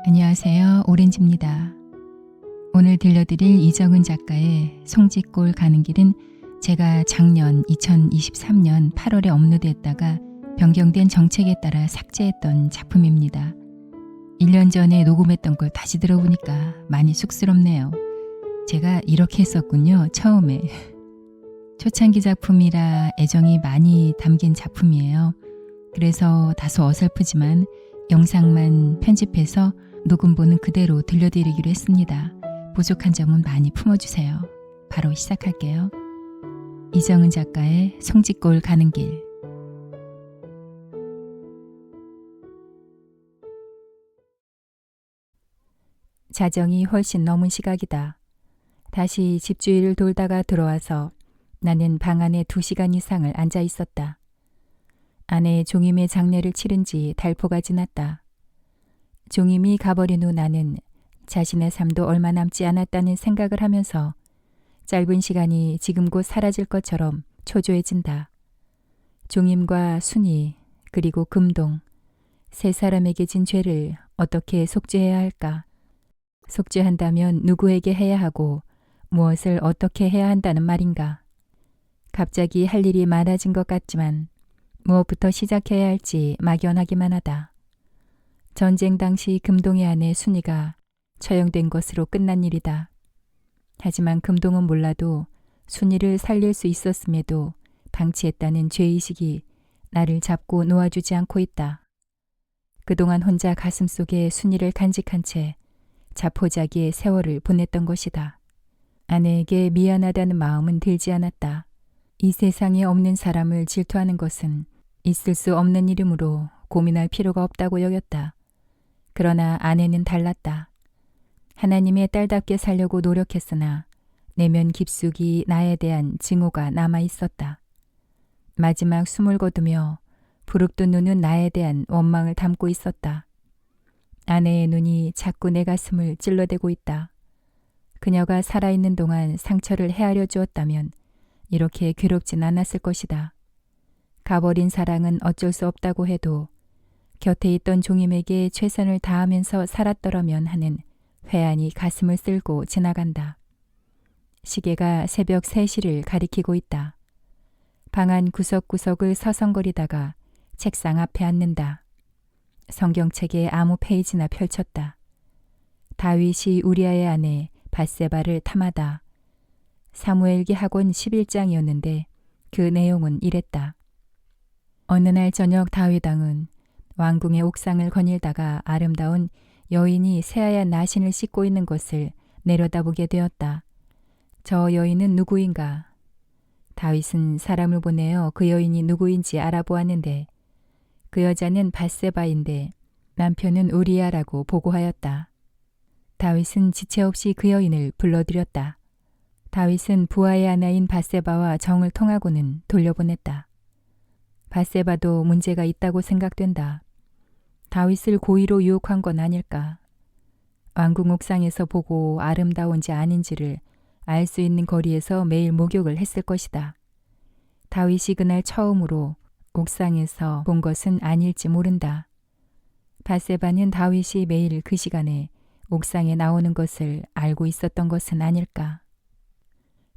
안녕하세요. 오렌지입니다. 오늘 들려드릴 이정은 작가의 송짓골 가는 길은 제가 작년 2023년 8월에 업로드했다가 변경된 정책에 따라 삭제했던 작품입니다. 1년 전에 녹음했던 걸 다시 들어보니까 많이 쑥스럽네요. 제가 이렇게 했었군요. 처음에. 초창기 작품이라 애정이 많이 담긴 작품이에요. 그래서 다소 어설프지만 영상만 편집해서 녹음본은 그대로 들려드리기로 했습니다. 부족한 점은 많이 품어주세요. 바로 시작할게요. 이정은 작가의 송짓골 가는 길. 자정이 훨씬 넘은 시각이다. 다시 집주위를 돌다가 들어와서 나는 방 안에 2시간 이상을 앉아 있었다. 아내 종임의 장례를 치른 지 달포가 지났다. 종임이 가버린 후 나는 자신의 삶도 얼마 남지 않았다는 생각을 하면서 짧은 시간이 지금 곧 사라질 것처럼 초조해진다. 종임과 순이 그리고 금동 세 사람에게 진 죄를 어떻게 속죄해야 할까? 속죄한다면 누구에게 해야 하고 무엇을 어떻게 해야 한다는 말인가? 갑자기 할 일이 많아진 것 같지만 무엇부터 시작해야 할지 막연하기만 하다. 전쟁 당시 금동의 아내 순이가 처형된 것으로 끝난 일이다. 하지만 금동은 몰라도 순이를 살릴 수 있었음에도 방치했다는 죄의식이 나를 잡고 놓아주지 않고 있다. 그동안 혼자 가슴속에 순이를 간직한 채 자포자기의 세월을 보냈던 것이다. 아내에게 미안하다는 마음은 들지 않았다. 이 세상에 없는 사람을 질투하는 것은 있을 수 없는 일이므로 고민할 필요가 없다고 여겼다. 그러나 아내는 달랐다. 하나님의 딸답게 살려고 노력했으나 내면 깊숙이 나에 대한 증오가 남아 있었다. 마지막 숨을 거두며 부릅뜬 눈은 나에 대한 원망을 담고 있었다. 아내의 눈이 자꾸 내 가슴을 찔러대고 있다. 그녀가 살아있는 동안 상처를 헤아려 주었다면 이렇게 괴롭진 않았을 것이다. 가버린 사랑은 어쩔 수 없다고 해도 곁에 있던 종임에게 최선을 다하면서 살았더라면 하는 회한이 가슴을 쓸고 지나간다. 시계가 새벽 3시를 가리키고 있다. 방 안 구석구석을 서성거리다가 책상 앞에 앉는다. 성경책에 아무 페이지나 펼쳤다. 다윗이 우리아의 아내 밧세바를 탐하다. 사무엘기 학원 11장이었는데 그 내용은 이랬다. 어느 날 저녁 다윗 왕은 왕궁의 옥상을 거닐다가 아름다운 여인이 새하얀 나신을 씻고 있는 것을 내려다보게 되었다. 저 여인은 누구인가? 다윗은 사람을 보내어 그 여인이 누구인지 알아보았는데 그 여자는 밧세바인데 남편은 우리아라고 보고하였다. 다윗은 지체 없이 그 여인을 불러들였다. 다윗은 부하의 아내인 밧세바와 정을 통하고는 돌려보냈다. 밧세바도 문제가 있다고 생각된다. 다윗을 고의로 유혹한 건 아닐까. 왕궁 옥상에서 보고 아름다운지 아닌지를 알 수 있는 거리에서 매일 목욕을 했을 것이다. 다윗이 그날 처음으로 옥상에서 본 것은 아닐지 모른다. 밧세바는 다윗이 매일 그 시간에 옥상에 나오는 것을 알고 있었던 것은 아닐까.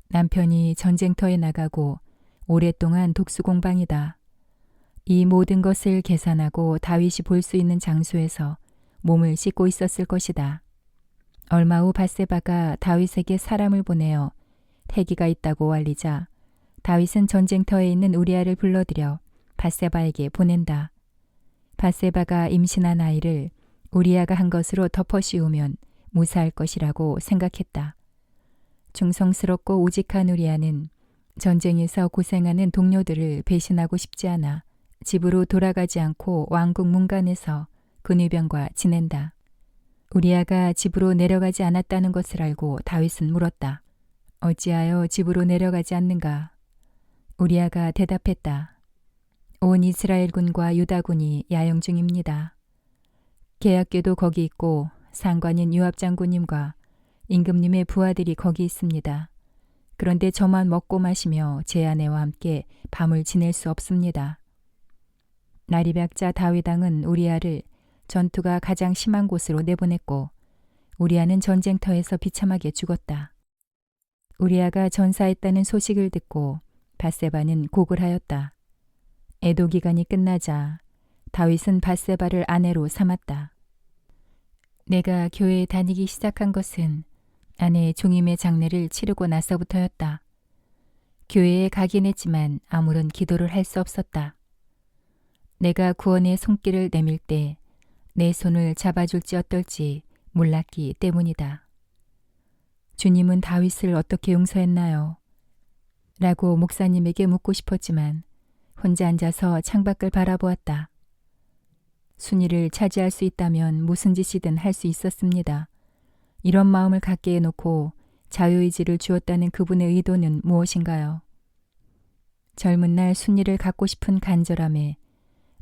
남편이 전쟁터에 나가고 오랫동안 독수공방이다. 이 모든 것을 계산하고 다윗이 볼 수 있는 장소에서 몸을 씻고 있었을 것이다. 얼마 후 밧세바가 다윗에게 사람을 보내어 태기가 있다고 알리자 다윗은 전쟁터에 있는 우리아를 불러들여 밧세바에게 보낸다. 밧세바가 임신한 아이를 우리아가 한 것으로 덮어씌우면 무사할 것이라고 생각했다. 충성스럽고 우직한 우리아는 전쟁에서 고생하는 동료들을 배신하고 싶지 않아 집으로 돌아가지 않고 왕궁 문간에서 근위병과 지낸다. 우리아가 집으로 내려가지 않았다는 것을 알고 다윗은 물었다. 어찌하여 집으로 내려가지 않는가? 우리아가 대답했다. 온 이스라엘군과 유다군이 야영 중입니다. 계약궤도 거기 있고 상관인 요압장군님과 임금님의 부하들이 거기 있습니다. 그런데 저만 먹고 마시며 제 아내와 함께 밤을 지낼 수 없습니다. 나리백자 다윗 왕은 우리아를 전투가 가장 심한 곳으로 내보냈고 우리아는 전쟁터에서 비참하게 죽었다. 우리아가 전사했다는 소식을 듣고 밧세바는 곡을 하였다. 애도 기간이 끝나자 다윗은 밧세바를 아내로 삼았다. 내가 교회에 다니기 시작한 것은 아내의 종임의 장례를 치르고 나서부터였다. 교회에 가긴 했지만 아무런 기도를 할 수 없었다. 내가 구원의 손길을 내밀 때 내 손을 잡아줄지 어떨지 몰랐기 때문이다. 주님은 다윗을 어떻게 용서했나요? 라고 목사님에게 묻고 싶었지만 혼자 앉아서 창밖을 바라보았다. 순위를 차지할 수 있다면 무슨 짓이든 할 수 있었습니다. 이런 마음을 갖게 해놓고 자유의지를 주었다는 그분의 의도는 무엇인가요? 젊은 날 순위를 갖고 싶은 간절함에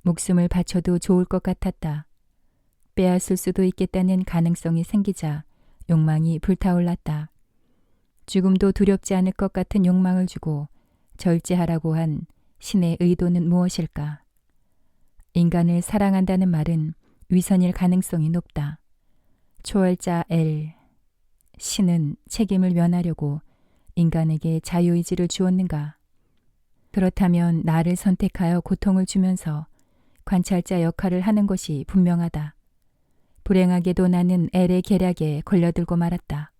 목숨을 바쳐도 좋을 것 같았다. 빼앗을 수도 있겠다는 가능성이 생기자 욕망이 불타올랐다. 죽음도 두렵지 않을 것 같은 욕망을 주고 절제하라고 한 신의 의도는 무엇일까? 인간을 사랑한다는 말은 위선일 가능성이 높다. 초월자 L. 신은 책임을 면하려고 인간에게 자유의지를 주었는가? 그렇다면 나를 선택하여 고통을 주면서 관찰자 역할을 하는 것이 분명하다. 불행하게도 나는 L의 계략에 걸려들고 말았다.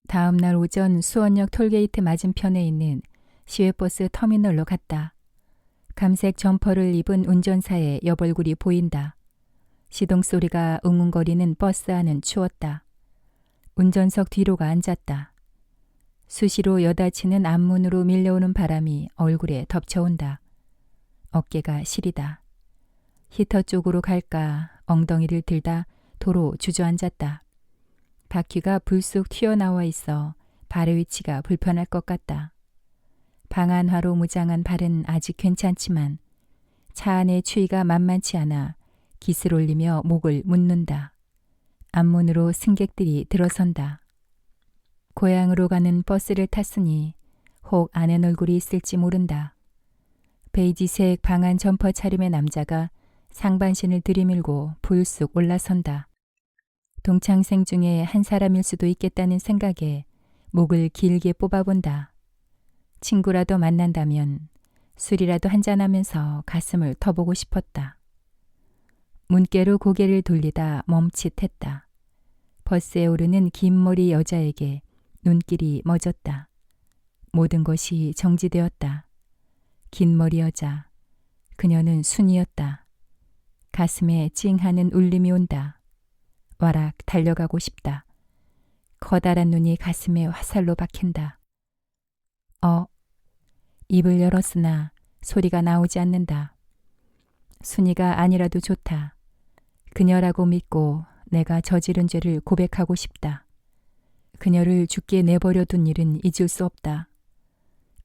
다음 날 오전 수원역 톨게이트 맞은편에 있는 시외버스 터미널로 갔다. 감색 점퍼를 입은 운전사의 여벌굴이 보인다. 시동소리가 웅웅거리는 버스 안은 추웠다. 운전석 뒤로가 앉았다. 수시로 여닫히는 앞문으로 밀려오는 바람이 얼굴에 덮쳐온다. 어깨가 시리다. 히터 쪽으로 갈까 엉덩이를 들다 도로 주저앉았다. 바퀴가 불쑥 튀어나와 있어 발의 위치가 불편할 것 같다. 방한화로 무장한 발은 아직 괜찮지만 차 안의 추위가 만만치 않아 깃을 올리며 목을 묶는다. 앞문으로 승객들이 들어선다. 고향으로 가는 버스를 탔으니 혹 아는 얼굴이 있을지 모른다. 베이지색 방한 점퍼 차림의 남자가 상반신을 들이밀고 불쑥 올라선다. 동창생 중에 한 사람일 수도 있겠다는 생각에 목을 길게 뽑아본다. 친구라도 만난다면 술이라도 한잔하면서 가슴을 터보고 싶었다. 문께로 고개를 돌리다 멈칫했다. 버스에 오르는 긴 머리 여자에게 눈길이 멎었다. 모든 것이 정지되었다. 긴 머리 여자, 그녀는 순이었다. 가슴에 찡하는 울림이 온다. 와락 달려가고 싶다. 커다란 눈이 가슴에 화살로 박힌다. 입을 열었으나 소리가 나오지 않는다. 순이가 아니라도 좋다. 그녀라고 믿고 내가 저지른 죄를 고백하고 싶다. 그녀를 죽게 내버려 둔 일은 잊을 수 없다.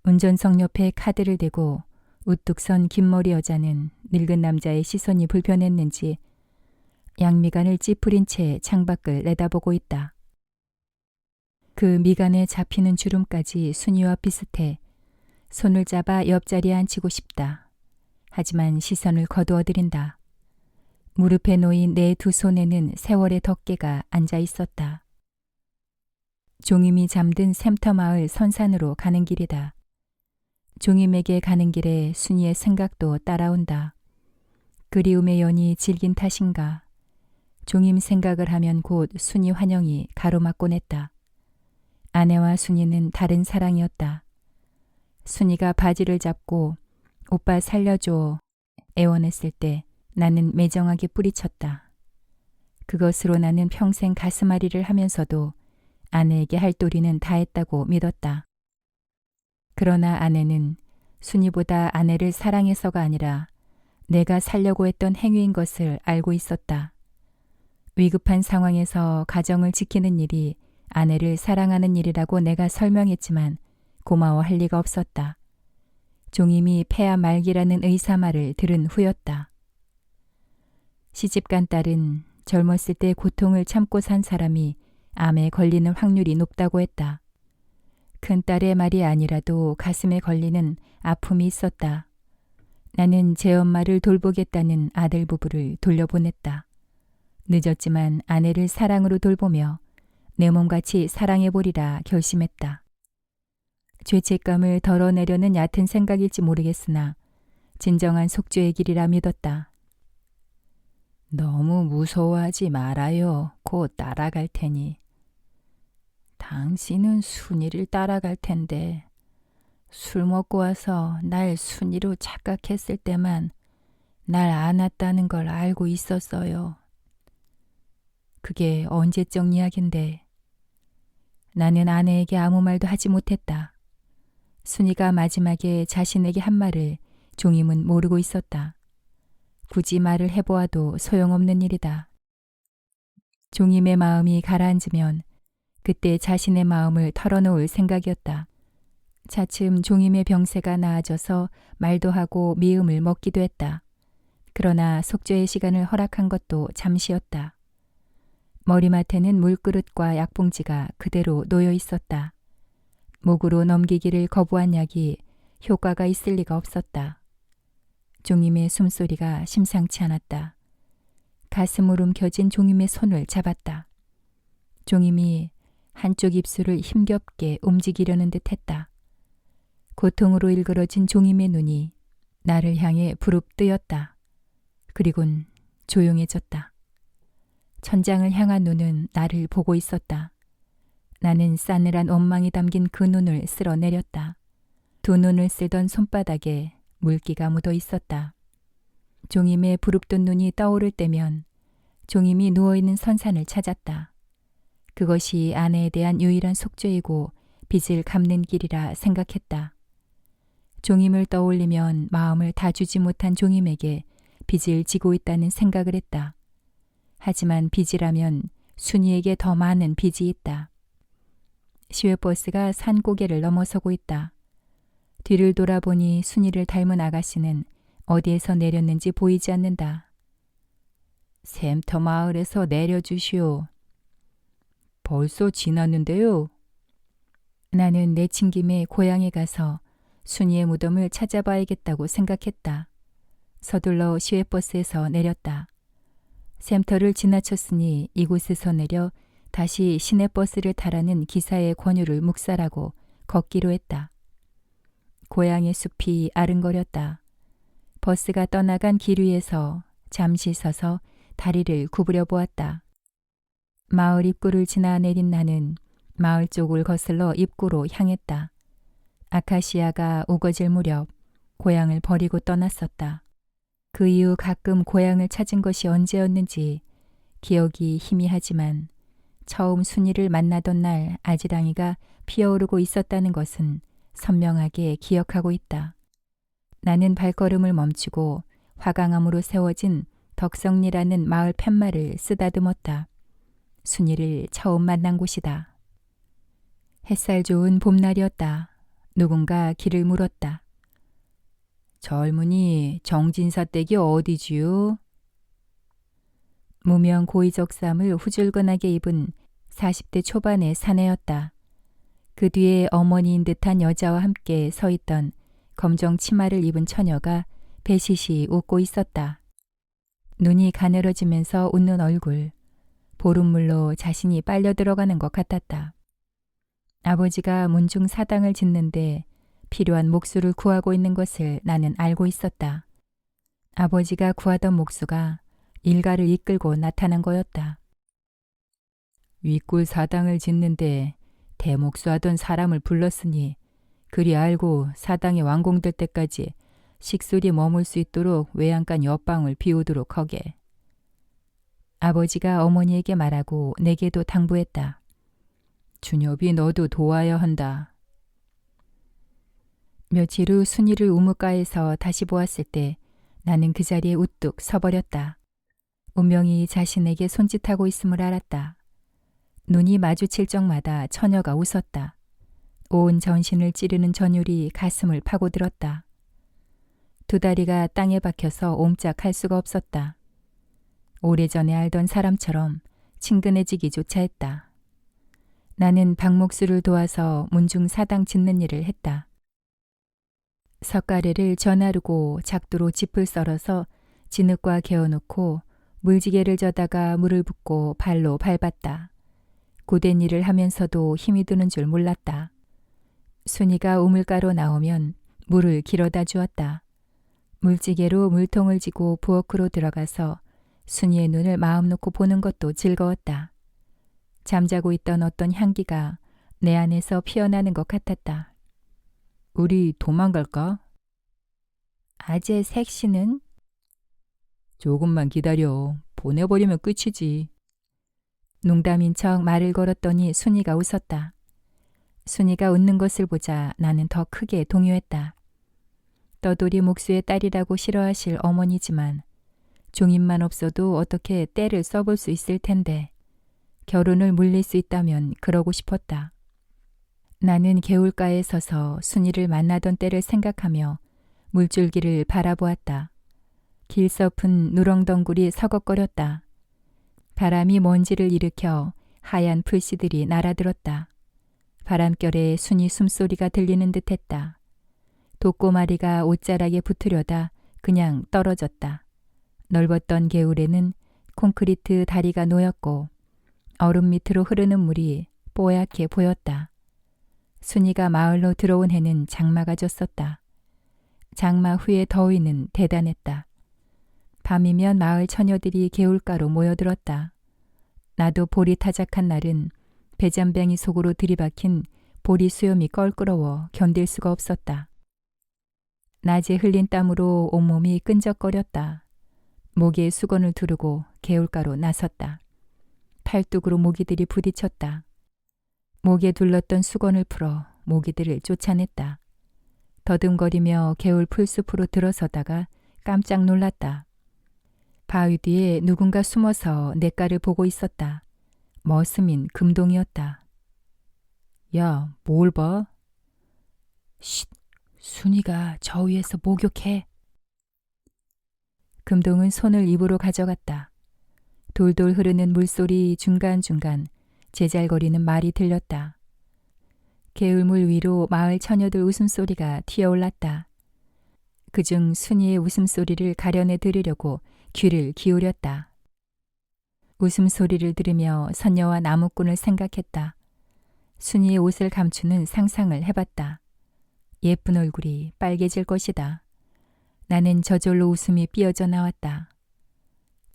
운전석 옆에 카드를 대고 우뚝 선 긴머리 여자는 늙은 남자의 시선이 불편했는지 양미간을 찌푸린 채 창밖을 내다보고 있다. 그 미간에 잡히는 주름까지 순이와 비슷해 손을 잡아 옆자리에 앉히고 싶다. 하지만 시선을 거두어들인다. 무릎에 놓인 내 두 손에는 세월의 덮개가 앉아 있었다. 종임이 잠든 샘터마을 선산으로 가는 길이다. 종임에게 가는 길에 순이의 생각도 따라온다. 그리움의 연이 질긴 탓인가. 종임 생각을 하면 곧 순이 환영이 가로막곤 했다. 아내와 순이는 다른 사랑이었다. 순이가 바지를 잡고 오빠 살려줘 애원했을 때 나는 매정하게 뿌리쳤다. 그것으로 나는 평생 가슴앓이를 하면서도 아내에게 할 도리는 다 했다고 믿었다. 그러나 아내는 순이보다 아내를 사랑해서가 아니라 내가 살려고 했던 행위인 것을 알고 있었다. 위급한 상황에서 가정을 지키는 일이 아내를 사랑하는 일이라고 내가 설명했지만 고마워할 리가 없었다. 종임이 폐하 말기라는 의사 말을 들은 후였다. 시집간 딸은 젊었을 때 고통을 참고 산 사람이 암에 걸리는 확률이 높다고 했다. 큰딸의 말이 아니라도 가슴에 걸리는 아픔이 있었다. 나는 제 엄마를 돌보겠다는 아들 부부를 돌려보냈다. 늦었지만 아내를 사랑으로 돌보며 내 몸같이 사랑해보리라 결심했다. 죄책감을 덜어내려는 얕은 생각일지 모르겠으나 진정한 속죄의 길이라 믿었다. 너무 무서워하지 말아요. 곧 따라갈 테니. 당신은 순이를 따라갈 텐데 술 먹고 와서 날 순이로 착각했을 때만 날 안았다는 걸 알고 있었어요. 그게 언제적 이야긴데. 나는 아내에게 아무 말도 하지 못했다. 순이가 마지막에 자신에게 한 말을 종임은 모르고 있었다. 굳이 말을 해보아도 소용없는 일이다. 종임의 마음이 가라앉으면 그때 자신의 마음을 털어놓을 생각이었다. 차츰 종임의 병세가 나아져서 말도 하고 미음을 먹기도 했다. 그러나 속죄의 시간을 허락한 것도 잠시였다. 머리맡에는 물그릇과 약봉지가 그대로 놓여 있었다. 목으로 넘기기를 거부한 약이 효과가 있을 리가 없었다. 종임의 숨소리가 심상치 않았다. 가슴을 움켜쥔 종임의 손을 잡았다. 종임이 한쪽 입술을 힘겹게 움직이려는 듯 했다. 고통으로 일그러진 종임의 눈이 나를 향해 부릅뜨였다. 그리곤 조용해졌다. 천장을 향한 눈은 나를 보고 있었다. 나는 싸늘한 원망이 담긴 그 눈을 쓸어내렸다. 두 눈을 쓰던 손바닥에 물기가 묻어 있었다. 종임의 부릅뜬 눈이 떠오를 때면 종임이 누워있는 선산을 찾았다. 그것이 아내에 대한 유일한 속죄이고 빚을 갚는 길이라 생각했다. 종임을 떠올리면 마음을 다 주지 못한 종임에게 빚을 지고 있다는 생각을 했다. 하지만 빚이라면 순이에게 더 많은 빚이 있다. 시외버스가 산고개를 넘어서고 있다. 뒤를 돌아보니 순이를 닮은 아가씨는 어디에서 내렸는지 보이지 않는다. 샘터 마을에서 내려주시오. 벌써 지났는데요. 나는 내친 김에 고향에 가서 순이의 무덤을 찾아봐야겠다고 생각했다. 서둘러 시외버스에서 내렸다. 샘터를 지나쳤으니 이곳에서 내려 다시 시내버스를 타라는 기사의 권유를 묵살하고 걷기로 했다. 고향의 숲이 아른거렸다. 버스가 떠나간 길 위에서 잠시 서서 다리를 구부려 보았다. 마을 입구를 지나 내린 나는 마을 쪽을 거슬러 입구로 향했다. 아카시아가 우거질 무렵 고향을 버리고 떠났었다. 그 이후 가끔 고향을 찾은 것이 언제였는지 기억이 희미하지만 처음 순이를 만나던 날 아지랑이가 피어오르고 있었다는 것은 선명하게 기억하고 있다. 나는 발걸음을 멈추고 화강암으로 세워진 덕성리라는 마을 팻말을 쓰다듬었다. 순이를 처음 만난 곳이다. 햇살 좋은 봄날이었다. 누군가 길을 물었다. 젊은이 정진사 댁이 어디지요? 무명 고이적삼을 후줄근하게 입은 40대 초반의 사내였다. 그 뒤에 어머니인 듯한 여자와 함께 서 있던 검정 치마를 입은 처녀가 배시시 웃고 있었다. 눈이 가늘어지면서 웃는 얼굴, 보름물로 자신이 빨려 들어가는 것 같았다. 아버지가 문중 사당을 짓는데 필요한 목수를 구하고 있는 것을 나는 알고 있었다. 아버지가 구하던 목수가 일가를 이끌고 나타난 거였다. 윗골 사당을 짓는데 대목수하던 사람을 불렀으니 그리 알고 사당이 완공될 때까지 식술이 머물 수 있도록 외양간 옆방을 비우도록 하게. 아버지가 어머니에게 말하고 내게도 당부했다. 준엽이 너도 도와야 한다. 며칠 후 순이를 우물가에서 다시 보았을 때 나는 그 자리에 우뚝 서버렸다. 운명이 자신에게 손짓하고 있음을 알았다. 눈이 마주칠 적마다 처녀가 웃었다. 온 전신을 찌르는 전율이 가슴을 파고들었다. 두 다리가 땅에 박혀서 옴짝할 수가 없었다. 오래전에 알던 사람처럼 친근해지기조차 했다. 나는 박목수를 도와서 문중 사당 짓는 일을 했다. 석가래를 전하르고 작두로 짚을 썰어서 진흙과 개어놓고 물지개를 져다가 물을 붓고 발로 밟았다. 고된 일을 하면서도 힘이 드는 줄 몰랐다. 순이가 우물가로 나오면 물을 길어다 주었다. 물지개로 물통을 지고 부엌으로 들어가서 순이의 눈을 마음 놓고 보는 것도 즐거웠다. 잠자고 있던 어떤 향기가 내 안에서 피어나는 것 같았다. 우리 도망갈까? 아재 색시는? 조금만 기다려. 보내버리면 끝이지. 농담인 척 말을 걸었더니 순이가 웃었다. 순이가 웃는 것을 보자 나는 더 크게 동요했다. 떠돌이 목수의 딸이라고 싫어하실 어머니지만 종인만 없어도 어떻게 때를 써볼 수 있을 텐데 결혼을 물릴 수 있다면 그러고 싶었다. 나는 개울가에 서서 순이를 만나던 때를 생각하며 물줄기를 바라보았다. 길서픈 누렁덩굴이 서걱거렸다. 바람이 먼지를 일으켜 하얀 풀씨들이 날아들었다. 바람결에 순이 숨소리가 들리는 듯했다. 독고마리가 옷자락에 붙으려다 그냥 떨어졌다. 넓었던 개울에는 콘크리트 다리가 놓였고 얼음 밑으로 흐르는 물이 뽀얗게 보였다. 순이가 마을로 들어온 해는 장마가 졌었다. 장마 후의 더위는 대단했다. 밤이면 마을 처녀들이 개울가로 모여들었다. 나도 볼이 타작한 날은 배잔뱅이 속으로 들이박힌 보리 수염이 껄끄러워 견딜 수가 없었다. 낮에 흘린 땀으로 온몸이 끈적거렸다. 목에 수건을 두르고 개울가로 나섰다. 팔뚝으로 모기들이 부딪혔다. 목에 둘렀던 수건을 풀어 모기들을 쫓아냈다. 더듬거리며 개울 풀숲으로 들어서다가 깜짝 놀랐다. 바위 뒤에 누군가 숨어서 냇가를 보고 있었다. 머슴인 금동이었다. 야, 뭘 봐? 쉿, 순이가 저 위에서 목욕해. 금동은 손을 입으로 가져갔다. 돌돌 흐르는 물소리 중간중간 제잘거리는 말이 들렸다. 개울물 위로 마을 처녀들 웃음소리가 튀어올랐다. 그중 순이의 웃음소리를 가려내 들으려고 귀를 기울였다. 웃음소리를 들으며 선녀와 나무꾼을 생각했다. 순이의 옷을 감추는 상상을 해봤다. 예쁜 얼굴이 빨개질 것이다. 나는 저절로 웃음이 삐어져 나왔다.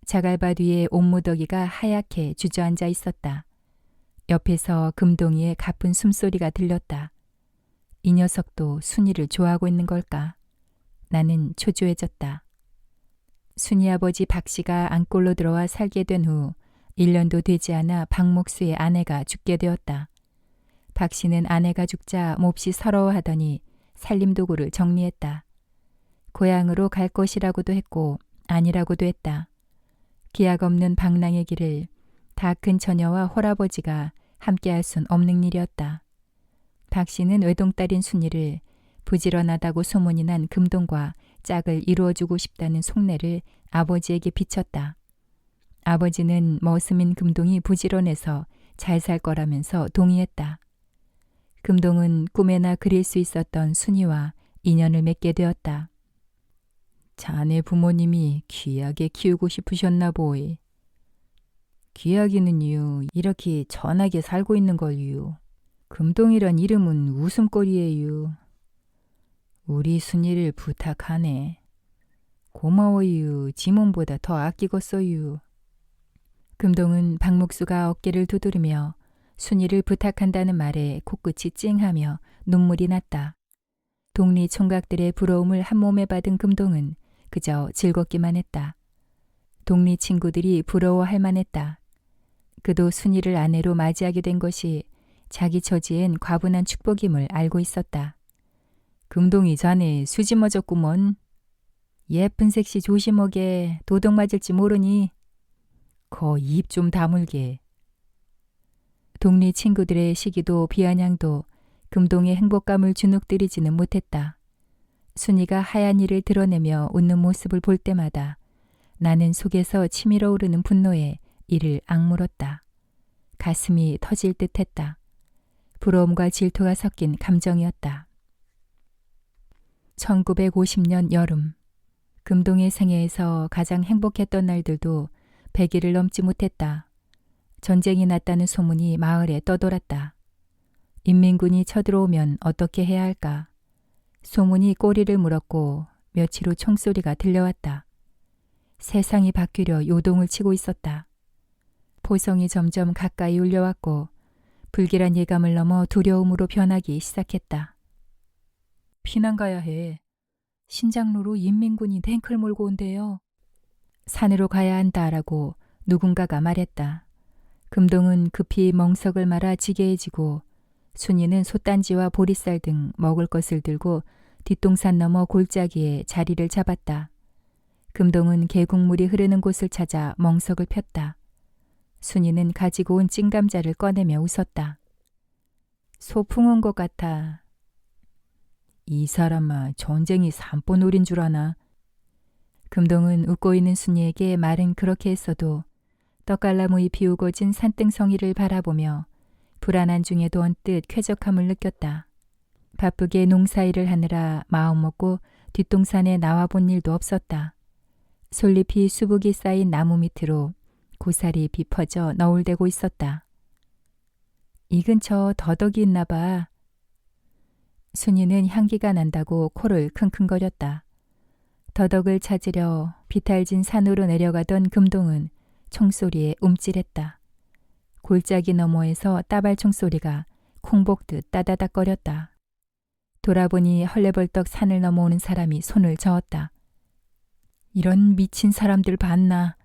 자갈밭 위에 옥무더기가 하얗게 주저앉아 있었다. 옆에서 금동이의 가쁜 숨소리가 들렸다. 이 녀석도 순이를 좋아하고 있는 걸까? 나는 초조해졌다. 순이 아버지 박씨가 안골로 들어와 살게 된 후 1년도 되지 않아 박목수의 아내가 죽게 되었다. 박씨는 아내가 죽자 몹시 서러워하더니 살림도구를 정리했다. 고향으로 갈 것이라고도 했고 아니라고도 했다. 기약 없는 방랑의 길을 다 큰 처녀와 홀아버지가 함께할 순 없는 일이었다. 박씨는 외동딸인 순이를 부지런하다고 소문이 난 금동과 짝을 이루어주고 싶다는 속내를 아버지에게 비쳤다. 아버지는 머슴인 금동이 부지런해서 잘 살 거라면서 동의했다. 금동은 꿈에나 그릴 수 있었던 순이와 인연을 맺게 되었다. 자네 부모님이 귀하게 키우고 싶으셨나 보이. 귀하기는요, 이렇게 전하게 살고 있는 걸요. 금동이란 이름은 웃음거리예요. 우리 순이를 부탁하네. 고마워요. 지몸보다 더 아끼겠어요. 금동은 박목수가 어깨를 두드리며 순이를 부탁한다는 말에 코끝이 찡하며 눈물이 났다. 동리 총각들의 부러움을 한 몸에 받은 금동은 그저 즐겁기만 했다. 동리 친구들이 부러워할 만했다. 그도 순이를 아내로 맞이하게 된 것이 자기 처지엔 과분한 축복임을 알고 있었다. 금동이 자네 수지머졌구먼. 예쁜 색시 조심하게 도둑 맞을지 모르니. 거 입 좀 다물게. 동리 친구들의 시기도 비아냥도 금동의 행복감을 주눅들이지는 못했다. 순이가 하얀 이를 드러내며 웃는 모습을 볼 때마다 나는 속에서 치밀어 오르는 분노에 이를 악물었다. 가슴이 터질 듯했다. 부러움과 질투가 섞인 감정이었다. 1950년 여름, 금동의 생애에서 가장 행복했던 날들도 100일을 넘지 못했다. 전쟁이 났다는 소문이 마을에 떠돌았다. 인민군이 쳐들어오면 어떻게 해야 할까? 소문이 꼬리를 물었고 며칠 후 총소리가 들려왔다. 세상이 바뀌려 요동을 치고 있었다. 포성이 점점 가까이 울려왔고 불길한 예감을 넘어 두려움으로 변하기 시작했다. 피난 가야 해. 신장로로 인민군이 탱크를 몰고 온대요. 산으로 가야 한다라고 누군가가 말했다. 금동은 급히 멍석을 말아 지게해지고 순이는 솥단지와 보리쌀 등 먹을 것을 들고 뒷동산 너머 골짜기에 자리를 잡았다. 금동은 계곡물이 흐르는 곳을 찾아 멍석을 폈다. 순이는 가지고 온 찐감자를 꺼내며 웃었다. 소풍 온 것 같아. 이 사람아 전쟁이 산보놀인 줄 아나? 금동은 웃고 있는 순이에게 말은 그렇게 했어도 떡갈나무이 비우고진 산등성이를 바라보며 불안한 중에도 언뜻 쾌적함을 느꼈다. 바쁘게 농사일을 하느라 마음먹고 뒷동산에 나와본 일도 없었다. 솔잎이 수북이 쌓인 나무 밑으로 고사리 잎이 퍼져 너울대고 있었다. 이 근처 더덕이 있나 봐. 순이는 향기가 난다고 코를 킁킁거렸다. 더덕을 찾으려 비탈진 산으로 내려가던 금동은 총소리에 움찔했다. 골짜기 너머에서 따발 총소리가 콩복듯 따다닥거렸다. 돌아보니 헐레벌떡 산을 넘어오는 사람이 손을 저었다. 이런 미친 사람들 봤나?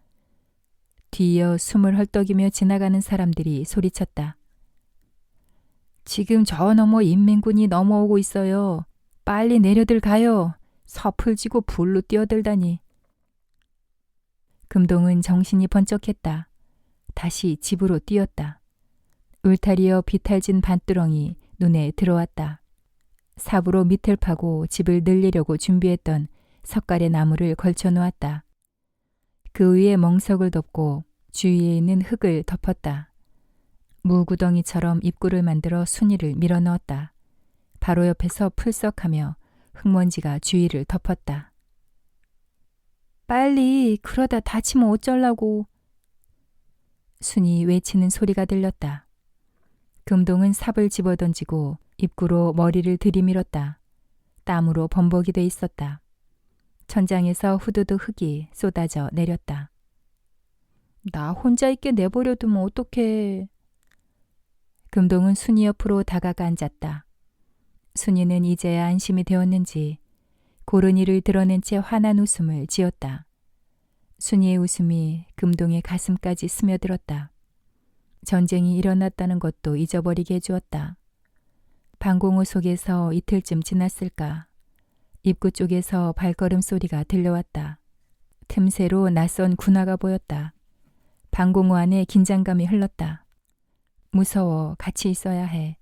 뒤이어 숨을 헐떡이며 지나가는 사람들이 소리쳤다. 지금 저 너머 인민군이 넘어오고 있어요. 빨리 내려들 가요. 섭을 지고 불로 뛰어들다니. 금동은 정신이 번쩍했다. 다시 집으로 뛰었다. 울타리여 비탈진 밭두렁이 눈에 들어왔다. 삽으로 밑을 파고 집을 늘리려고 준비했던 석갈의 나무를 걸쳐 놓았다. 그 위에 멍석을 덮고 주위에 있는 흙을 덮었다. 무구덩이처럼 입구를 만들어 순이를 밀어 넣었다. 바로 옆에서 풀썩하며 흙먼지가 주위를 덮었다. 빨리 그러다 다치면 어쩌려고. 순이 외치는 소리가 들렸다. 금동은 삽을 집어던지고 입구로 머리를 들이밀었다. 땀으로 범벅이 돼 있었다. 천장에서 후두둑 흙이 쏟아져 내렸다. 나 혼자 있게 내버려두면 어떡해. 금동은 순이 옆으로 다가가 앉았다. 순이는 이제야 안심이 되었는지 고른이를 드러낸 채 환한 웃음을 지었다. 순이의 웃음이 금동의 가슴까지 스며들었다. 전쟁이 일어났다는 것도 잊어버리게 해주었다. 방공호 속에서 이틀쯤 지났을까. 입구 쪽에서 발걸음 소리가 들려왔다. 틈새로 낯선 군화가 보였다. 방공호 안에 긴장감이 흘렀다. 무서워 같이 있어야 해.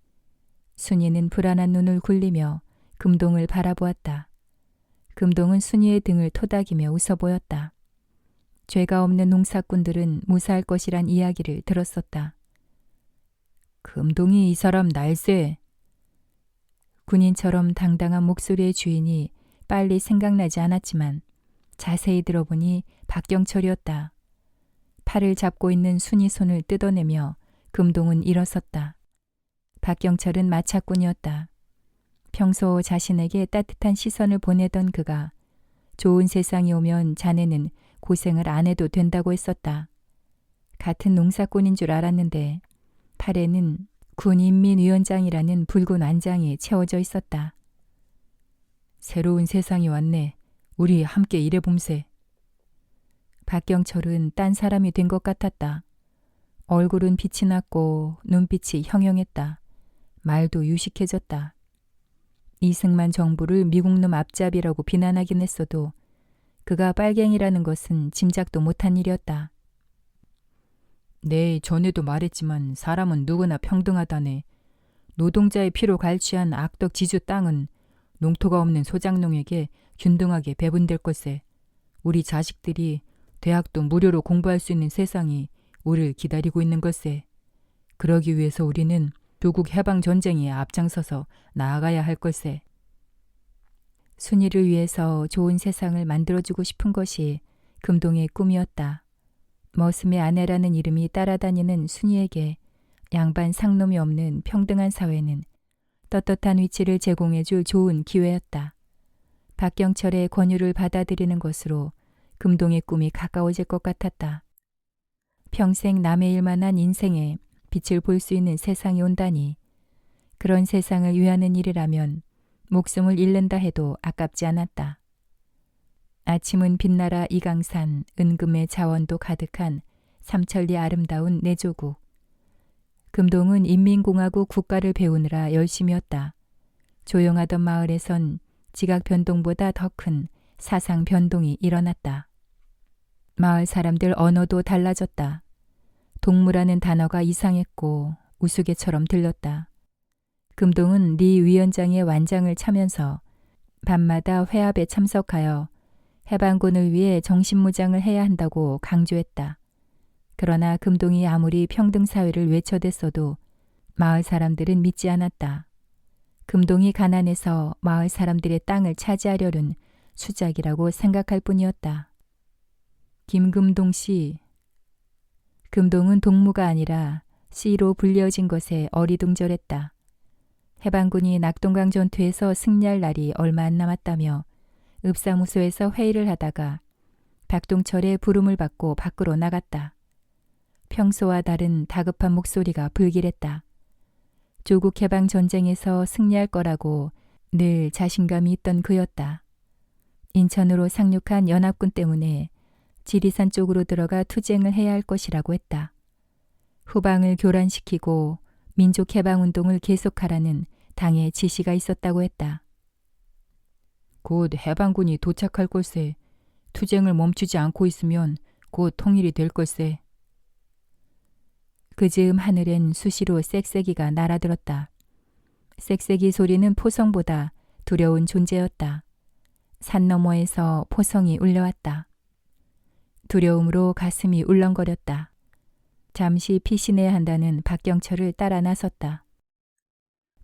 순이는 불안한 눈을 굴리며 금동을 바라보았다. 금동은 순이의 등을 토닥이며 웃어 보였다. 죄가 없는 농사꾼들은 무사할 것이란 이야기를 들었었다. 금동이 이 사람 날쌔. 군인처럼 당당한 목소리의 주인이 빨리 생각나지 않았지만 자세히 들어보니 박경철이었다. 팔을 잡고 있는 순이 손을 뜯어내며 금동은 일어섰다. 박경철은 마차꾼이었다. 평소 자신에게 따뜻한 시선을 보내던 그가 좋은 세상이 오면 자네는 고생을 안 해도 된다고 했었다. 같은 농사꾼인 줄 알았는데 팔에는 군인민위원장이라는 붉은 완장이 채워져 있었다. 새로운 세상이 왔네. 우리 함께 일해봄세. 박경철은 딴 사람이 된 것 같았다. 얼굴은 빛이 났고 눈빛이 형형했다. 말도 유식해졌다. 이승만 정부를 미국놈 앞잡이라고 비난하긴 했어도 그가 빨갱이라는 것은 짐작도 못한 일이었다. 네, 전에도 말했지만 사람은 누구나 평등하다네. 노동자의 피로 갈취한 악덕 지주 땅은 농토가 없는 소작농에게 균등하게 배분될 것에 우리 자식들이 대학도 무료로 공부할 수 있는 세상이 우리를 기다리고 있는 것에 그러기 위해서 우리는 조국 해방전쟁에 앞장서서 나아가야 할 것에. 순이를 위해서 좋은 세상을 만들어주고 싶은 것이 금동의 꿈이었다. 머슴의 아내라는 이름이 따라다니는 순이에게 양반 상놈이 없는 평등한 사회는 떳떳한 위치를 제공해줄 좋은 기회였다. 박경철의 권유를 받아들이는 것으로 금동의 꿈이 가까워질 것 같았다. 평생 남의 일만 한 인생에 빛을 볼 수 있는 세상이 온다니 그런 세상을 위하는 일이라면 목숨을 잃는다 해도 아깝지 않았다. 아침은 빛나라 이강산, 은금의 자원도 가득한 삼천리 아름다운 내조국. 금동은 인민공화국 국가를 배우느라 열심이었다. 조용하던 마을에선 지각 변동보다 더 큰 사상 변동이 일어났다. 마을 사람들 언어도 달라졌다. 동무라는 단어가 이상했고 우스개처럼 들렸다. 금동은 리 위원장의 완장을 차면서 밤마다 회합에 참석하여 해방군을 위해 정신무장을 해야 한다고 강조했다. 그러나 금동이 아무리 평등사회를 외쳐댔어도 마을 사람들은 믿지 않았다. 금동이 가난해서 마을 사람들의 땅을 차지하려는 수작이라고 생각할 뿐이었다. 김금동 씨. 금동은 동무가 아니라 씨로 불려진 것에 어리둥절했다. 해방군이 낙동강 전투에서 승리할 날이 얼마 안 남았다며 읍사무소에서 회의를 하다가 박동철의 부름을 받고 밖으로 나갔다. 평소와 다른 다급한 목소리가 불길했다. 조국 해방 전쟁에서 승리할 거라고 늘 자신감이 있던 그였다. 인천으로 상륙한 연합군 때문에 지리산 쪽으로 들어가 투쟁을 해야 할 것이라고 했다. 후방을 교란시키고 민족해방운동을 계속하라는 당의 지시가 있었다고 했다. 곧 해방군이 도착할 걸세. 투쟁을 멈추지 않고 있으면 곧 통일이 될 걸세. 그 즈음 하늘엔 수시로 쌕쌕이가 날아들었다. 쌕쌕이 소리는 포성보다 두려운 존재였다. 산 너머에서 포성이 울려왔다. 두려움으로 가슴이 울렁거렸다. 잠시 피신해야 한다는 박경철을 따라 나섰다.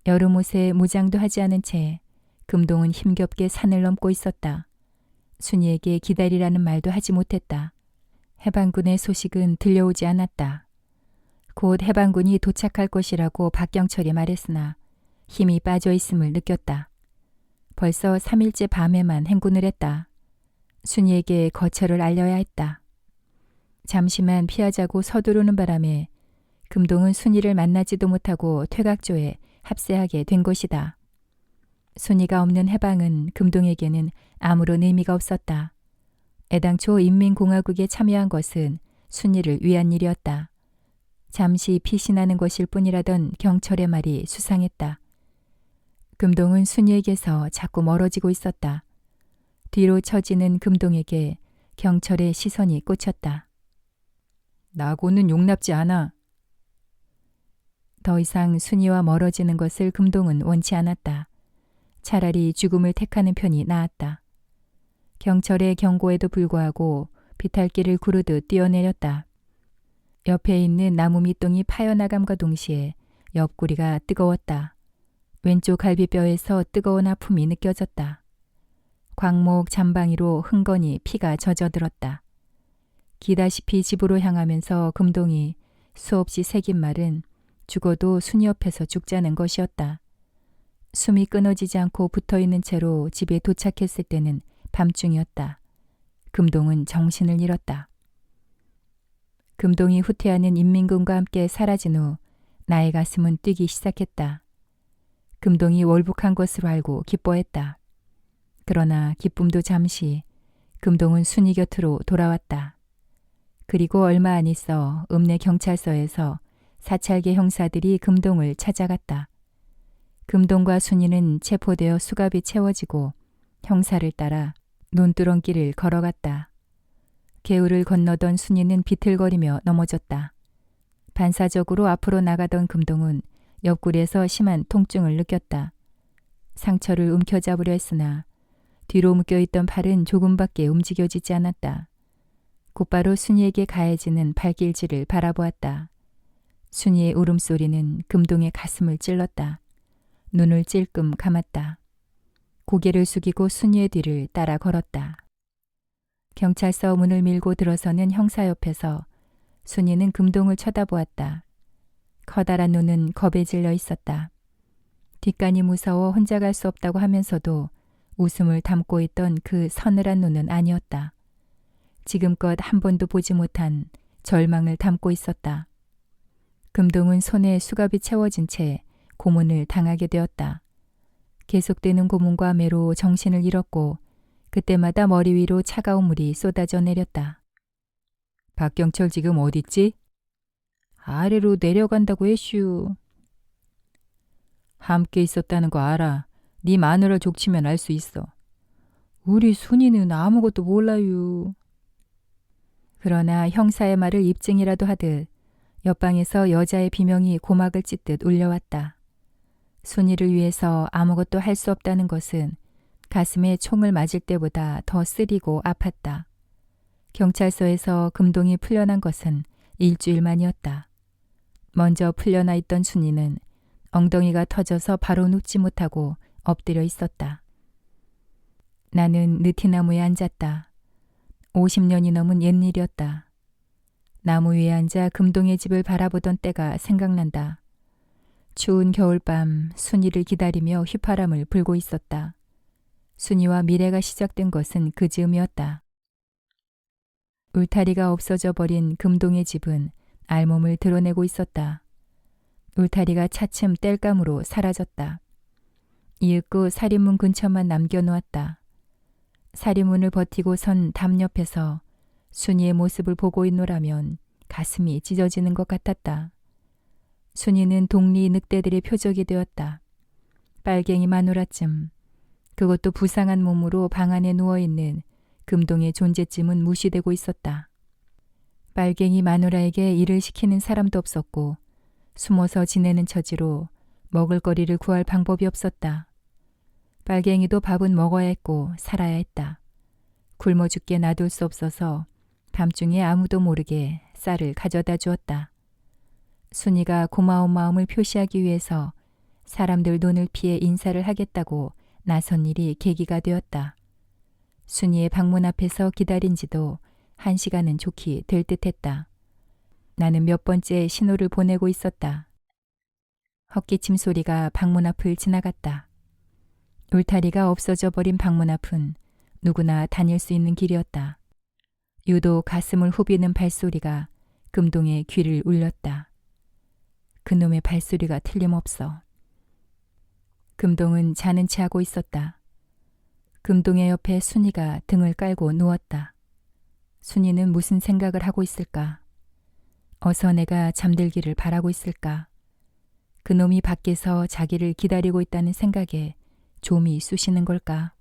여름 옷에 무장도 하지 않은 채 금동은 힘겹게 산을 넘고 있었다. 순이에게 기다리라는 말도 하지 못했다. 해방군의 소식은 들려오지 않았다. 곧 해방군이 도착할 것이라고 박경철이 말했으나 힘이 빠져 있음을 느꼈다. 벌써 3일째 밤에만 행군을 했다. 순이에게 거처를 알려야 했다. 잠시만 피하자고 서두르는 바람에 금동은 순이를 만나지도 못하고 퇴각조에 합세하게 된 것이다. 순이가 없는 해방은 금동에게는 아무런 의미가 없었다. 애당초 인민공화국에 참여한 것은 순이를 위한 일이었다. 잠시 피신하는 것일 뿐이라던 경철의 말이 수상했다. 금동은 순이에게서 자꾸 멀어지고 있었다. 뒤로 처지는 금동에게 경철의 시선이 꽂혔다. 나고는 용납지 않아. 더 이상 순이와 멀어지는 것을 금동은 원치 않았다. 차라리 죽음을 택하는 편이 나았다. 경철의 경고에도 불구하고 비탈길을 구르듯 뛰어내렸다. 옆에 있는 나무 밑동이 파여나감과 동시에 옆구리가 뜨거웠다. 왼쪽 갈비뼈에서 뜨거운 아픔이 느껴졌다. 광목 잠방이로 흥건히 피가 젖어들었다. 기다시피 집으로 향하면서 금동이 수없이 새긴 말은 죽어도 순이 옆에서 죽자는 것이었다. 숨이 끊어지지 않고 붙어있는 채로 집에 도착했을 때는 밤중이었다. 금동은 정신을 잃었다. 금동이 후퇴하는 인민군과 함께 사라진 후 나의 가슴은 뛰기 시작했다. 금동이 월북한 것으로 알고 기뻐했다. 그러나 기쁨도 잠시 금동은 순이 곁으로 돌아왔다. 그리고 얼마 안 있어 읍내 경찰서에서 사찰계 형사들이 금동을 찾아갔다. 금동과 순이는 체포되어 수갑이 채워지고 형사를 따라 논두렁길을 걸어갔다. 개울을 건너던 순이는 비틀거리며 넘어졌다. 반사적으로 앞으로 나가던 금동은 옆구리에서 심한 통증을 느꼈다. 상처를 움켜잡으려 했으나 뒤로 묶여있던 팔은 조금밖에 움직여지지 않았다. 곧바로 순이에게 가해지는 발길질을 바라보았다. 순이의 울음소리는 금동의 가슴을 찔렀다. 눈을 찔끔 감았다. 고개를 숙이고 순이의 뒤를 따라 걸었다. 경찰서 문을 밀고 들어서는 형사 옆에서 순이는 금동을 쳐다보았다. 커다란 눈은 겁에 질려 있었다. 뒷간이 무서워 혼자 갈 수 없다고 하면서도 웃음을 담고 있던 그 서늘한 눈은 아니었다. 지금껏 한 번도 보지 못한 절망을 담고 있었다. 금동은 손에 수갑이 채워진 채 고문을 당하게 되었다. 계속되는 고문과 매로 정신을 잃었고 그때마다 머리 위로 차가운 물이 쏟아져 내렸다. 박경철 지금 어딨지? 아래로 내려간다고 했슈. 함께 있었다는 거 알아. 네 마누라 족치면 알 수 있어. 우리 순이는 아무것도 몰라요. 그러나 형사의 말을 입증이라도 하듯 옆방에서 여자의 비명이 고막을 찢듯 울려왔다. 순이를 위해서 아무것도 할 수 없다는 것은 가슴에 총을 맞을 때보다 더 쓰리고 아팠다. 경찰서에서 금동이 풀려난 것은 일주일 만이었다. 먼저 풀려나 있던 순이는 엉덩이가 터져서 바로 눕지 못하고 엎드려 있었다. 나는 느티나무에 앉았다. 50년이 넘은 옛일이었다. 나무 위에 앉아 금동의 집을 바라보던 때가 생각난다. 추운 겨울밤 순이를 기다리며 휘파람을 불고 있었다. 순이와 미래가 시작된 것은 그 즈음이었다. 울타리가 없어져 버린 금동의 집은 알몸을 드러내고 있었다. 울타리가 차츰 땔감으로 사라졌다. 이윽고 사리문 근처만 남겨놓았다. 사리문을 버티고 선 담 옆에서 순이의 모습을 보고 있노라면 가슴이 찢어지는 것 같았다. 순이는 독리 늑대들의 표적이 되었다. 빨갱이 마누라쯤, 그것도 부상한 몸으로 방 안에 누워있는 금동의 존재쯤은 무시되고 있었다. 빨갱이 마누라에게 일을 시키는 사람도 없었고 숨어서 지내는 처지로 먹을거리를 구할 방법이 없었다. 빨갱이도 밥은 먹어야 했고 살아야 했다. 굶어 죽게 놔둘 수 없어서 밤중에 아무도 모르게 쌀을 가져다 주었다. 순이가 고마운 마음을 표시하기 위해서 사람들 눈을 피해 인사를 하겠다고 나선 일이 계기가 되었다. 순이의 방문 앞에서 기다린 지도 1시간은 좋게 될 듯했다. 나는 몇 번째 신호를 보내고 있었다. 헛기침 소리가 방문 앞을 지나갔다. 울타리가 없어져 버린 방문 앞은 누구나 다닐 수 있는 길이었다. 유독 가슴을 후비는 발소리가 금동의 귀를 울렸다. 그놈의 발소리가 틀림없어. 금동은 자는 채 하고 있었다. 금동의 옆에 순이가 등을 깔고 누웠다. 순이는 무슨 생각을 하고 있을까? 어서 내가 잠들기를 바라고 있을까? 그놈이 밖에서 자기를 기다리고 있다는 생각에 좀이 쑤시는 걸까?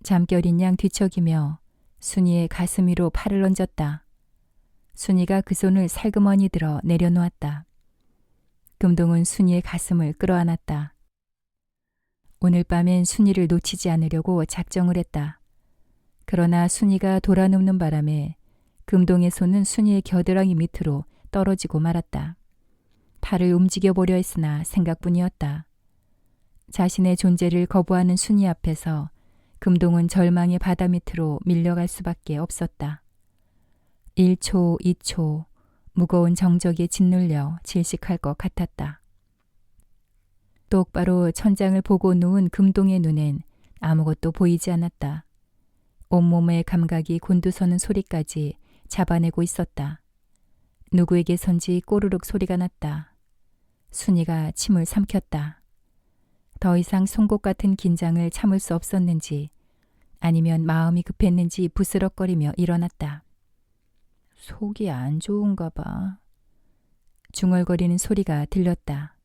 잠결인 양 뒤척이며 순이의 가슴 위로 팔을 얹었다. 순이가 그 손을 살그머니 들어 내려놓았다. 금동은 순이의 가슴을 끌어안았다. 오늘 밤엔 순이를 놓치지 않으려고 작정을 했다. 그러나 순이가 돌아눕는 바람에 금동의 손은 순이의 겨드랑이 밑으로 떨어지고 말았다. 팔을 움직여보려 했으나 생각뿐이었다. 자신의 존재를 거부하는 순이 앞에서 금동은 절망의 바다 밑으로 밀려갈 수밖에 없었다. 1초, 2초, 무거운 정적에 짓눌려 질식할 것 같았다. 똑바로 천장을 보고 누운 금동의 눈엔 아무것도 보이지 않았다. 온몸의 감각이 곤두서는 소리까지 잡아내고 있었다. 누구에게선지 꼬르륵 소리가 났다. 순이가 침을 삼켰다. 더 이상 송곳 같은 긴장을 참을 수 없었는지 아니면 마음이 급했는지 부스럭거리며 일어났다. 속이 안 좋은가 봐. 중얼거리는 소리가 들렸다.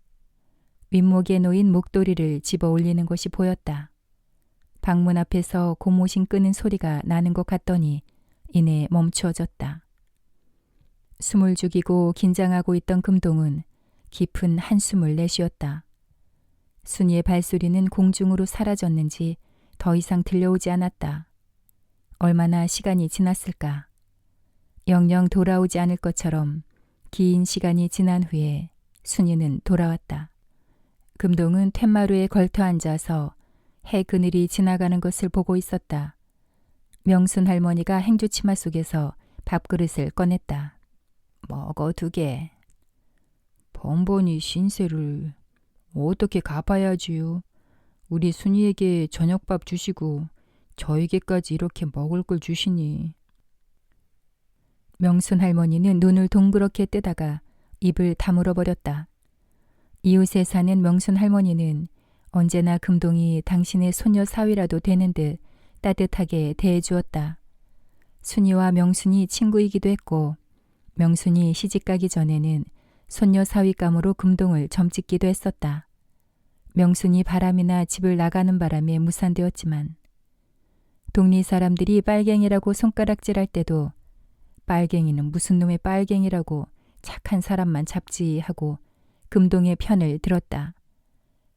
윗목에 놓인 목도리를 집어 올리는 것이 보였다. 방문 앞에서 고무신 끄는 소리가 나는 것 같더니 이내 멈추어졌다. 숨을 죽이고 긴장하고 있던 금동은 깊은 한숨을 내쉬었다. 순이의 발소리는 공중으로 사라졌는지 더 이상 들려오지 않았다. 얼마나 시간이 지났을까? 영영 돌아오지 않을 것처럼 긴 시간이 지난 후에 순이는 돌아왔다. 금동은 툇마루에 걸터 앉아서 해 그늘이 지나가는 것을 보고 있었다. 명순 할머니가 행주치마 속에서 밥그릇을 꺼냈다. 먹어 2개. 번번이 신세를 어떻게 갚아야지요. 우리 순이에게 저녁밥 주시고 저에게까지 이렇게 먹을 걸 주시니. 명순 할머니는 눈을 동그랗게 뜨다가 입을 다물어 버렸다. 이웃에 사는 명순 할머니는 언제나 금동이 당신의 소녀 사위라도 되는 듯 따뜻하게 대해주었다. 순이와 명순이 친구이기도 했고 명순이 시집가기 전에는 손녀 사위감으로 금동을 점찍기도 했었다. 명순이 바람이나 집을 나가는 바람에 무산되었지만 동리 사람들이 빨갱이라고 손가락질할 때도 빨갱이는 무슨 놈의 빨갱이라고 착한 사람만 잡지 하고 금동의 편을 들었다.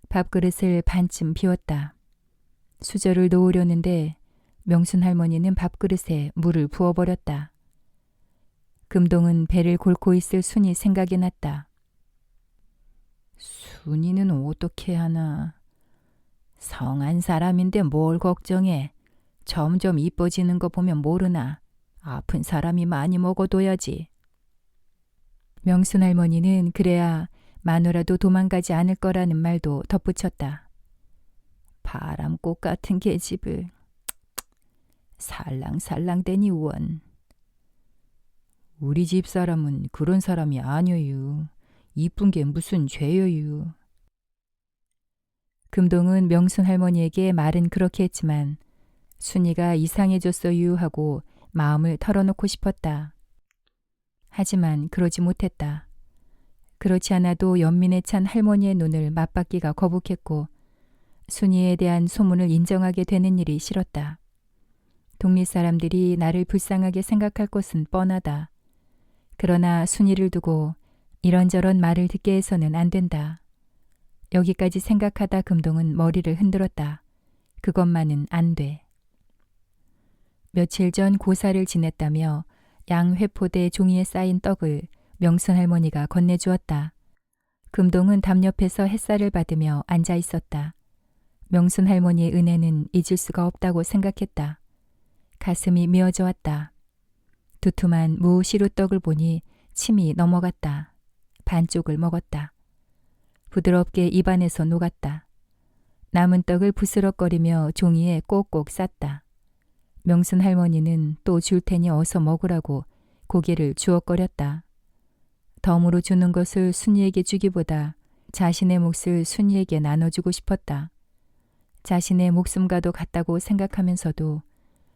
밥그릇을 반쯤 비웠다. 수저를 놓으려는데 명순 할머니는 밥그릇에 물을 부어버렸다. 금동은 배를 골고 있을 순이 생각이 났다. 순이는 어떻게 하나. 성한 사람인데 뭘 걱정해. 점점 이뻐지는 거 보면 모르나. 아픈 사람이 많이 먹어둬야지. 명순 할머니는 그래야 마누라도 도망가지 않을 거라는 말도 덧붙였다. 바람꽃 같은 계집을 살랑살랑대니 원. 우리 집 사람은 그런 사람이 아니어유. 이쁜 게 무슨 죄여유. 금동은 명순 할머니에게 말은 그렇게 했지만 순이가 이상해졌어유 하고 마음을 털어놓고 싶었다. 하지만 그러지 못했다. 그렇지 않아도 연민에 찬 할머니의 눈을 맞받기가 거북했고 순이에 대한 소문을 인정하게 되는 일이 싫었다. 동리 사람들이 나를 불쌍하게 생각할 것은 뻔하다. 그러나 순이를 두고 이런저런 말을 듣게 해서는 안 된다. 여기까지 생각하다 금동은 머리를 흔들었다. 그것만은 안 돼. 며칠 전 고사를 지냈다며 양회포대 종이에 쌓인 떡을 명순 할머니가 건네주었다. 금동은 담 옆에서 햇살을 받으며 앉아 있었다. 명순 할머니의 은혜는 잊을 수가 없다고 생각했다. 가슴이 미어져 왔다. 두툼한 무시루떡을 보니 침이 넘어갔다. 반쪽을 먹었다. 부드럽게 입안에서 녹았다. 남은 떡을 부스럭거리며 종이에 꼭꼭 쌌다. 명순 할머니는 또 줄 테니 어서 먹으라고 고개를 주걱거렸다. 덤으로 주는 것을 순이에게 주기보다 자신의 몫을 순이에게 나눠주고 싶었다. 자신의 목숨과도 같다고 생각하면서도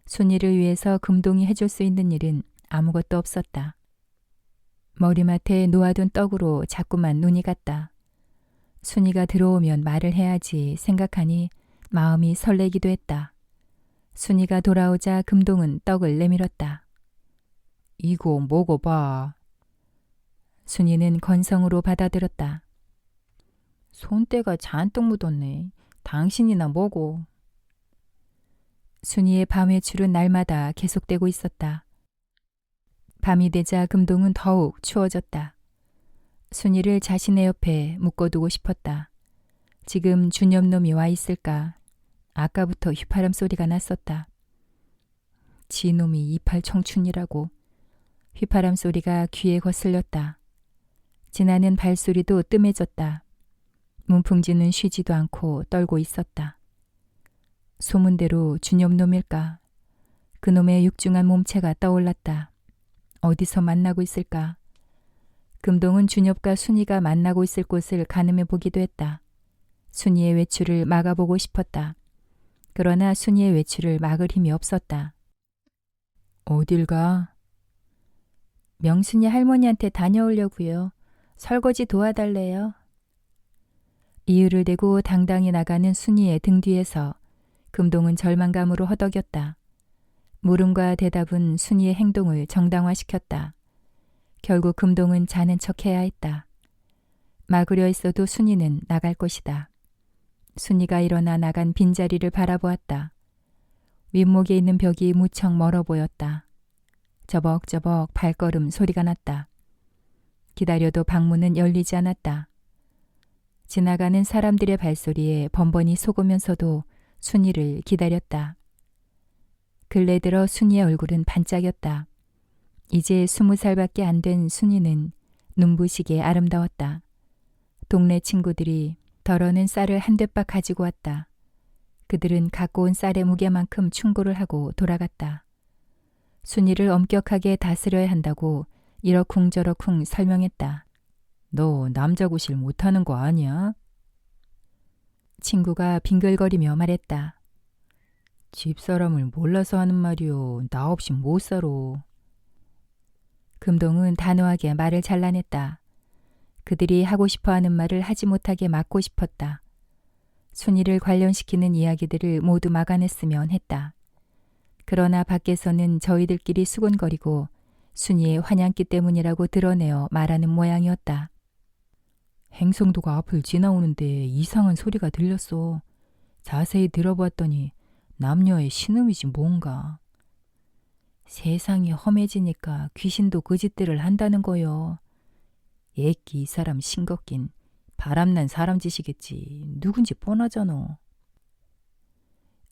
순이를 위해서 금동이 해줄 수 있는 일은 아무것도 없었다. 머리맡에 놓아둔 떡으로 자꾸만 눈이 갔다. 순이가 들어오면 말을 해야지 생각하니 마음이 설레기도 했다. 순이가 돌아오자 금동은 떡을 내밀었다. 이거 먹어봐. 순이는 건성으로 받아들였다. 손때가 잔뜩 묻었네. 당신이나 먹어. 순이의 밤 외출은 날마다 계속되고 있었다. 밤이 되자 금동은 더욱 추워졌다. 순이를 자신의 옆에 묶어두고 싶었다. 지금 주념놈이 와 있을까? 아까부터 휘파람 소리가 났었다. 지놈이 이팔 청춘이라고. 휘파람 소리가 귀에 거슬렸다. 지나는 발소리도 뜸해졌다. 문풍지는 쉬지도 않고 떨고 있었다. 소문대로 주념놈일까? 그놈의 육중한 몸체가 떠올랐다. 어디서 만나고 있을까? 금동은 준엽과 순이가 만나고 있을 곳을 가늠해 보기도 했다. 순이의 외출을 막아보고 싶었다. 그러나 순이의 외출을 막을 힘이 없었다. 어딜 가? 명순이 할머니한테 다녀오려고요. 설거지 도와달래요. 이유를 대고 당당히 나가는 순이의 등 뒤에서 금동은 절망감으로 허덕였다. 물음과 대답은 순이의 행동을 정당화시켰다. 결국 금동은 자는 척해야 했다. 막으려 했어도 순이는 나갈 것이다. 순이가 일어나 나간 빈자리를 바라보았다. 윗목에 있는 벽이 무척 멀어 보였다. 저벅저벅 발걸음 소리가 났다. 기다려도 방문은 열리지 않았다. 지나가는 사람들의 발소리에 번번이 속으면서도 순이를 기다렸다. 근래 들어 순이의 얼굴은 반짝였다. 이제 20살밖에 안 된 순이는 눈부시게 아름다웠다. 동네 친구들이 덜어낸 쌀을 한 대박 가지고 왔다. 그들은 갖고 온 쌀의 무게만큼 충고를 하고 돌아갔다. 순이를 엄격하게 다스려야 한다고 이러쿵저러쿵 설명했다. 너 남자 구실 못하는 거 아니야? 친구가 빙글거리며 말했다. 집사람을 몰라서 하는 말이요. 나 없이 못 살아. 금동은 단호하게 말을 잘라냈다. 그들이 하고 싶어하는 말을 하지 못하게 막고 싶었다. 순이를 관련시키는 이야기들을 모두 막아냈으면 했다. 그러나 밖에서는 저희들끼리 수군거리고 순이의 환양기 때문이라고 드러내어 말하는 모양이었다. 행성도가 앞을 지나오는데 이상한 소리가 들렸어. 자세히 들어봤더니 남녀의 신음이지 뭔가. 세상이 험해지니까 귀신도 그 짓들을 한다는 거요. 애끼 이 사람 싱겁긴 바람난 사람 짓이겠지. 누군지 뻔하잖아.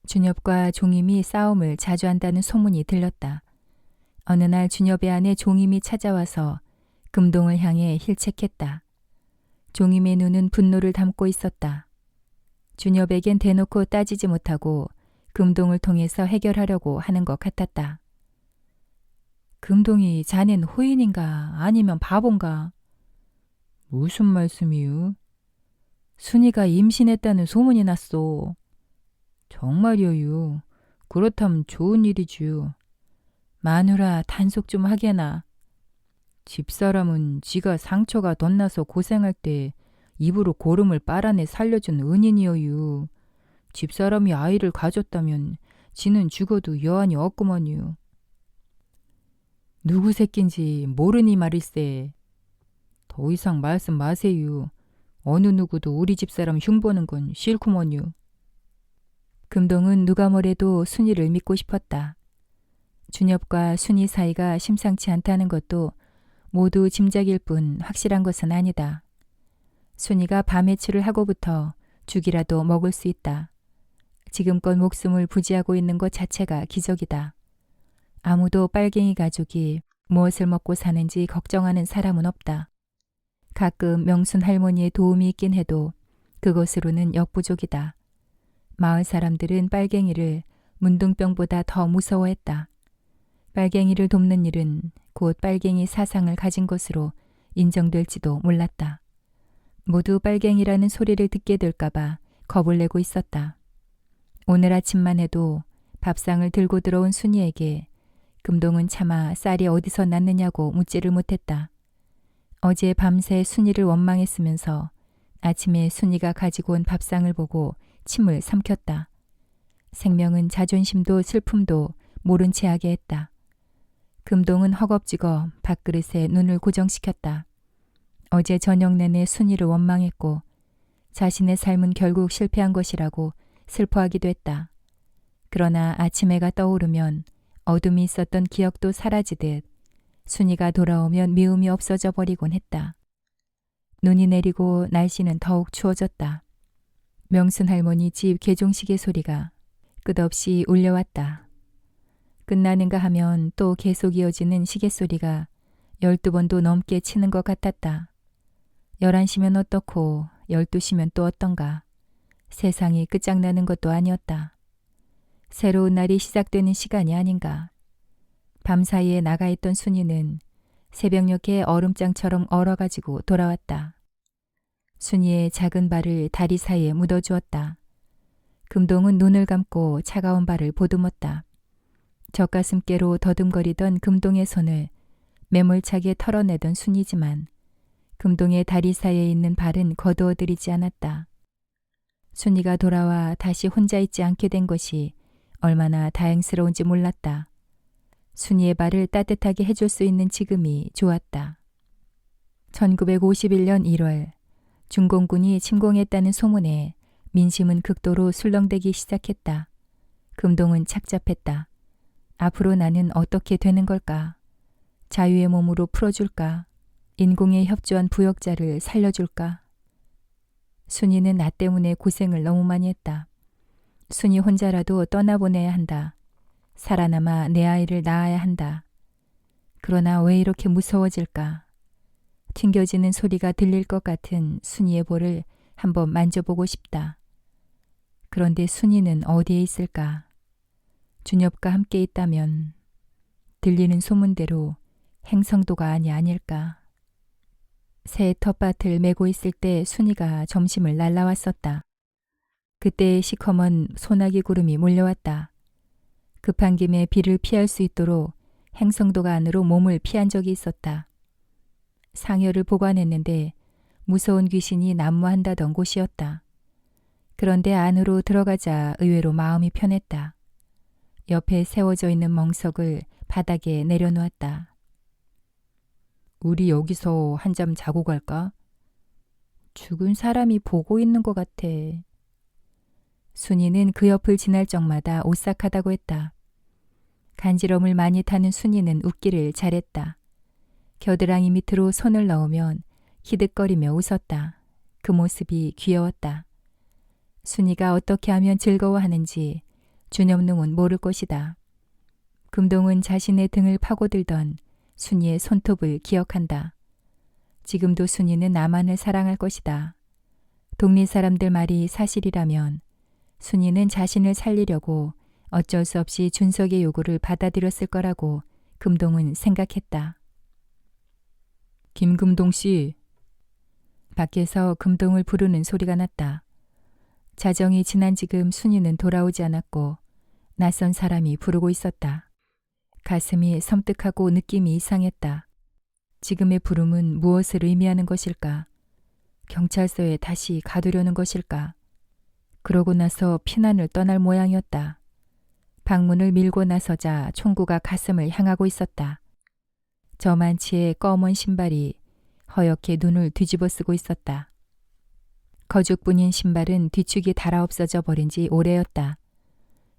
준엽과 종임이 싸움을 자주 한다는 소문이 들렸다. 어느 날 준엽의 아내 종임이 찾아와서 금동을 향해 힐책했다. 종임의 눈은 분노를 담고 있었다. 준엽에겐 대놓고 따지지 못하고 금동을 통해서 해결하려고 하는 것 같았다. 금동이 자넨 호인인가 아니면 바본가? 무슨 말씀이유? 순이가 임신했다는 소문이 났소. 정말이여유. 그렇다면 좋은 일이지요. 마누라 단속 좀 하게나. 집사람은 지가 상처가 덧나서 고생할 때 입으로 고름을 빨아내 살려준 은인이여유. 집사람이 아이를 가졌다면 지는 죽어도 여한이 없구먼유. 누구 새끼인지 모르니 말일세. 더 이상 말씀 마세요. 어느 누구도 우리 집사람 흉보는 건 싫구먼요. 금동은 누가 뭐래도 순이를 믿고 싶었다. 준엽과 순이 사이가 심상치 않다는 것도 모두 짐작일 뿐 확실한 것은 아니다. 순이가 밤외출을 하고부터 죽이라도 먹을 수 있다. 지금껏 목숨을 부지하고 있는 것 자체가 기적이다. 아무도 빨갱이 가족이 무엇을 먹고 사는지 걱정하는 사람은 없다. 가끔 명순 할머니의 도움이 있긴 해도 그것으로는 역부족이다. 마을 사람들은 빨갱이를 문둥병보다 더 무서워했다. 빨갱이를 돕는 일은 곧 빨갱이 사상을 가진 것으로 인정될지도 몰랐다. 모두 빨갱이라는 소리를 듣게 될까봐 겁을 내고 있었다. 오늘 아침만 해도 밥상을 들고 들어온 순이에게 금동은 차마 쌀이 어디서 났느냐고 묻지를 못했다. 어제 밤새 순이를 원망했으면서 아침에 순이가 가지고 온 밥상을 보고 침을 삼켰다. 생명은 자존심도 슬픔도 모른 채 하게 했다. 금동은 허겁지겁 밥그릇에 눈을 고정시켰다. 어제 저녁 내내 순이를 원망했고 자신의 삶은 결국 실패한 것이라고 슬퍼하기도 했다. 그러나 아침 해가 떠오르면 어둠이 있었던 기억도 사라지듯 순이가 돌아오면 미움이 없어져 버리곤 했다. 눈이 내리고 날씨는 더욱 추워졌다. 명순 할머니 집 개종시계 소리가 끝없이 울려왔다. 끝나는가 하면 또 계속 이어지는 시계 소리가 12번도 넘게 치는 것 같았다. 11시면 어떻고 12시면 또 어떤가. 세상이 끝장나는 것도 아니었다. 새로운 날이 시작되는 시간이 아닌가. 밤사이에 나가 있던 순이는 새벽녘에 얼음장처럼 얼어가지고 돌아왔다. 순이의 작은 발을 다리 사이에 묻어주었다. 금동은 눈을 감고 차가운 발을 보듬었다. 젖가슴께로 더듬거리던 금동의 손을 매몰차게 털어내던 순이지만 금동의 다리 사이에 있는 발은 거두어들이지 않았다. 순이가 돌아와 다시 혼자 있지 않게 된 것이 얼마나 다행스러운지 몰랐다. 순이의 발을 따뜻하게 해줄 수 있는 지금이 좋았다. 1951년 1월 중공군이 침공했다는 소문에 민심은 극도로 술렁대기 시작했다. 금동은 착잡했다. 앞으로 나는 어떻게 되는 걸까? 자유의 몸으로 풀어줄까? 인공에 협조한 부역자를 살려줄까? 순이는 나 때문에 고생을 너무 많이 했다. 순이 혼자라도 떠나보내야 한다. 살아남아 내 아이를 낳아야 한다. 그러나 왜 이렇게 무서워질까? 튕겨지는 소리가 들릴 것 같은 순이의 볼을 한번 만져보고 싶다. 그런데 순이는 어디에 있을까? 준엽과 함께 있다면 들리는 소문대로 행성도가 아닐까. 새 텃밭을 메고 있을 때 순이가 점심을 날라왔었다. 그때 시커먼 소나기 구름이 몰려왔다. 급한 김에 비를 피할 수 있도록 행성도가 안으로 몸을 피한 적이 있었다. 상여를 보관했는데 무서운 귀신이 난무한다던 곳이었다. 그런데 안으로 들어가자 의외로 마음이 편했다. 옆에 세워져 있는 멍석을 바닥에 내려놓았다. 우리 여기서 한잠 자고 갈까? 죽은 사람이 보고 있는 것 같아. 순이는 그 옆을 지날 적마다 오싹하다고 했다. 간지럼을 많이 타는 순이는 웃기를 잘했다. 겨드랑이 밑으로 손을 넣으면 히끅거리며 웃었다. 그 모습이 귀여웠다. 순이가 어떻게 하면 즐거워하는지 준엽능은 모를 것이다. 금동은 자신의 등을 파고들던 순이의 손톱을 기억한다. 지금도 순이는 나만을 사랑할 것이다. 동네 사람들 말이 사실이라면 순이는 자신을 살리려고 어쩔 수 없이 준석의 요구를 받아들였을 거라고 금동은 생각했다. 김금동 씨. 밖에서 금동을 부르는 소리가 났다. 자정이 지난 지금 순이는 돌아오지 않았고 낯선 사람이 부르고 있었다. 가슴이 섬뜩하고 느낌이 이상했다. 지금의 부름은 무엇을 의미하는 것일까? 경찰서에 다시 가두려는 것일까? 그러고 나서 피난을 떠날 모양이었다. 방문을 밀고 나서자 총구가 가슴을 향하고 있었다. 저만치의 검은 신발이 허옇게 눈을 뒤집어 쓰고 있었다. 거죽뿐인 신발은 뒤축이 닳아 없어져 버린 지 오래였다.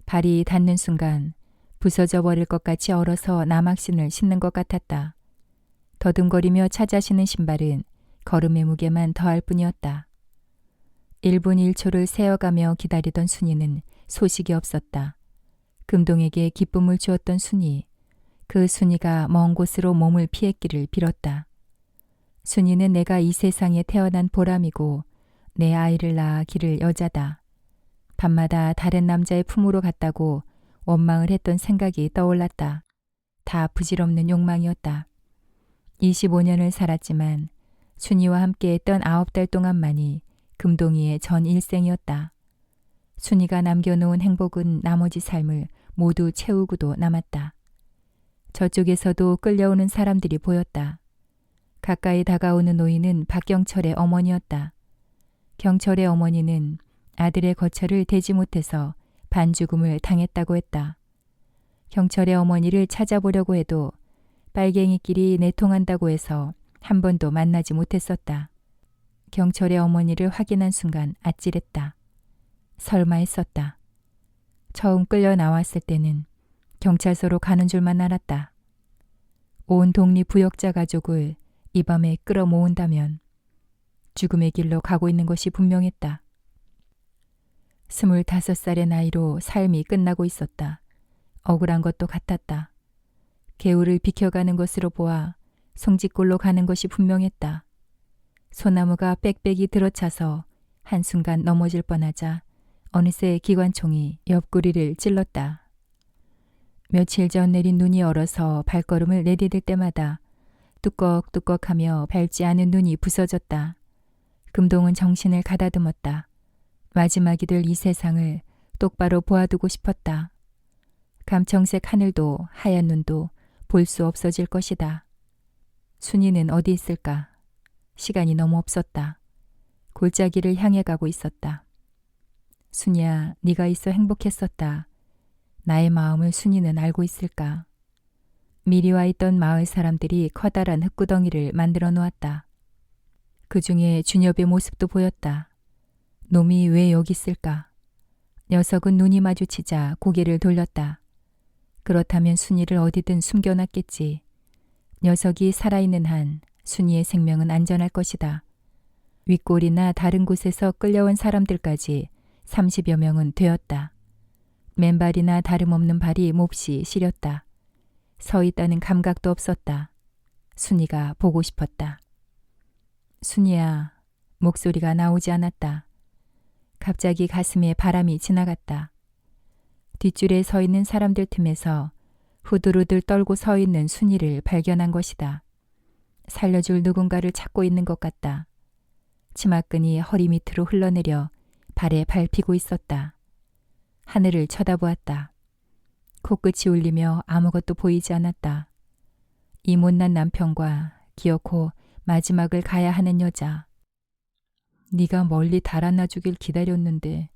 발이 닿는 순간 부서져 버릴 것 같이 얼어서 나막신을 신는 것 같았다. 더듬거리며 찾아 신은 신발은 걸음의 무게만 더할 뿐이었다. 1분 1초를 세어가며 기다리던 순이는 소식이 없었다. 금동에게 기쁨을 주었던 순이, 그 순이가 먼 곳으로 몸을 피했기를 빌었다. 순이는 내가 이 세상에 태어난 보람이고 내 아이를 낳아 기를 여자다. 밤마다 다른 남자의 품으로 갔다고 원망을 했던 생각이 떠올랐다. 다 부질없는 욕망이었다. 25년을 살았지만 순이와 함께했던 9달 동안만이 금동이의 전 일생이었다. 순이가 남겨놓은 행복은 나머지 삶을 모두 채우고도 남았다. 저쪽에서도 끌려오는 사람들이 보였다. 가까이 다가오는 노인은 박경철의 어머니였다. 경철의 어머니는 아들의 거처를 대지 못해서 반죽음을 당했다고 했다. 경철의 어머니를 찾아보려고 해도 빨갱이끼리 내통한다고 해서 한 번도 만나지 못했었다. 경철의 어머니를 확인한 순간 아찔했다. 설마 했었다. 처음 끌려 나왔을 때는 경찰서로 가는 줄만 알았다. 온 독립부역자 가족을 이 밤에 끌어모은다면 죽음의 길로 가고 있는 것이 분명했다. 25살의 나이로 삶이 끝나고 있었다. 억울한 것도 같았다. 개울을 비켜가는 것으로 보아 송짓골로 가는 것이 분명했다. 소나무가 빽빽이 들어차서 한순간 넘어질 뻔하자 어느새 기관총이 옆구리를 찔렀다. 며칠 전 내린 눈이 얼어서 발걸음을 내디딜 때마다 뚜꺽뚜꺽하며 밟지 않은 눈이 부서졌다. 금동은 정신을 가다듬었다. 마지막이 될 이 세상을 똑바로 보아두고 싶었다. 감청색 하늘도 하얀 눈도 볼 수 없어질 것이다. 순이는 어디 있을까? 시간이 너무 없었다. 골짜기를 향해 가고 있었다. 순이야, 네가 있어 행복했었다. 나의 마음을 순이는 알고 있을까? 미리 와 있던 마을 사람들이 커다란 흙구덩이를 만들어 놓았다. 그 중에 준엽의 모습도 보였다. 놈이 왜 여기 있을까? 녀석은 눈이 마주치자 고개를 돌렸다. 그렇다면 순이를 어디든 숨겨놨겠지. 녀석이 살아있는 한 순이의 생명은 안전할 것이다. 윗골이나 다른 곳에서 끌려온 사람들까지 30여 명은 되었다. 맨발이나 다름없는 발이 몹시 시렸다. 서 있다는 감각도 없었다. 순이가 보고 싶었다. 순이야, 목소리가 나오지 않았다. 갑자기 가슴에 바람이 지나갔다. 뒷줄에 서 있는 사람들 틈에서 후들후들 떨고 서 있는 순이를 발견한 것이다. 살려줄 누군가를 찾고 있는 것 같다. 치마끈이 허리 밑으로 흘러내려 발에 밟히고 있었다. 하늘을 쳐다보았다. 코끝이 울리며 아무것도 보이지 않았다. 이 못난 남편과 기어코 마지막을 가야 하는 여자. 네가 멀리 달아나 주길 기다렸는데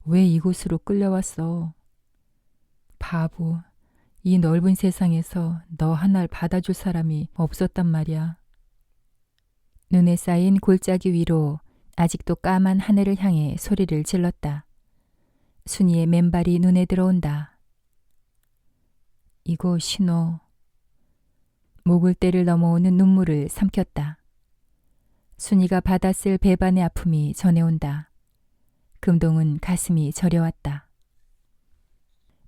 왜 이곳으로 끌려왔어? 바보, 이 넓은 세상에서 너 하나를 받아줄 사람이 없었단 말이야. 눈에 쌓인 골짜기 위로 아직도 까만 하늘을 향해 소리를 질렀다. 순이의 맨발이 눈에 들어온다. 이거 신호. 목을대를 넘어오는 눈물을 삼켰다. 순이가 받았을 배반의 아픔이 전해온다. 금동은 가슴이 저려왔다.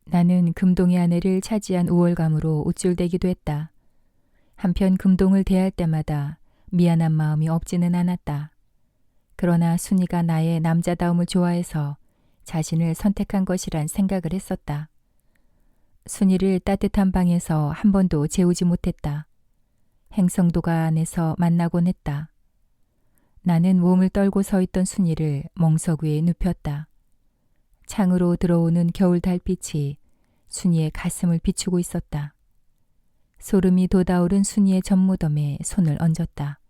나는 금동의 아내를 차지한 우월감으로 우쭐대기도 했다. 한편 금동을 대할 때마다 미안한 마음이 없지는 않았다. 그러나 순이가 나의 남자다움을 좋아해서 자신을 선택한 것이란 생각을 했었다. 순이를 따뜻한 방에서 한 번도 재우지 못했다. 행성도가 안에서 만나곤 했다. 나는 몸을 떨고 서 있던 순이를 멍석 위에 눕혔다. 창으로 들어오는 겨울 달빛이 순이의 가슴을 비추고 있었다. 소름이 돋아오른 순이의 젖무덤에 손을 얹었다.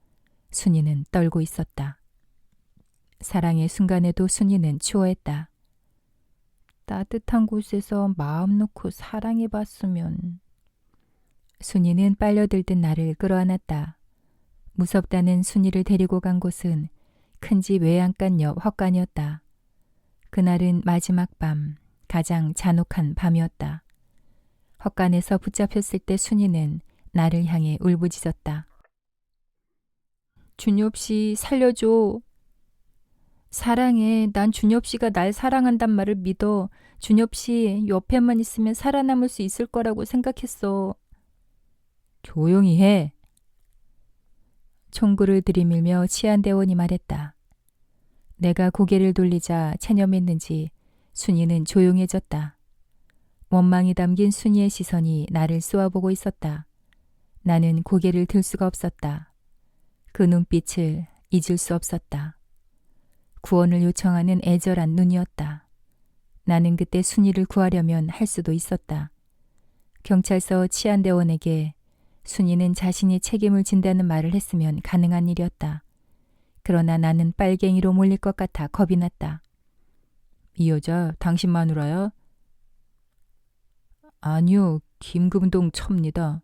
순이는 떨고 있었다. 사랑의 순간에도 순이는 추워했다. 따뜻한 곳에서 마음 놓고 사랑해봤으면. 순이는 빨려들듯 나를 끌어안았다. 무섭다는 순이를 데리고 간 곳은 큰 집 외양간 옆 헛간이었다. 그날은 마지막 밤, 가장 잔혹한 밤이었다. 헛간에서 붙잡혔을 때 순이는 나를 향해 울부짖었다. 준엽 씨 살려줘. 사랑해. 난 준엽 씨가 날 사랑한단 말을 믿어. 준엽 씨 옆에만 있으면 살아남을 수 있을 거라고 생각했어. 조용히 해. 총구를 들이밀며 치안대원이 말했다. 내가 고개를 돌리자 체념했는지 순이는 조용해졌다. 원망이 담긴 순이의 시선이 나를 쏘아보고 있었다. 나는 고개를 들 수가 없었다. 그 눈빛을 잊을 수 없었다. 구원을 요청하는 애절한 눈이었다. 나는 그때 순이를 구하려면 할 수도 있었다. 경찰서 치안대원에게 순이는 자신이 책임을 진다는 말을 했으면 가능한 일이었다. 그러나 나는 빨갱이로 몰릴 것 같아 겁이 났다. 이 여자 당신 마누라야? 아니요, 김금동 첩니다.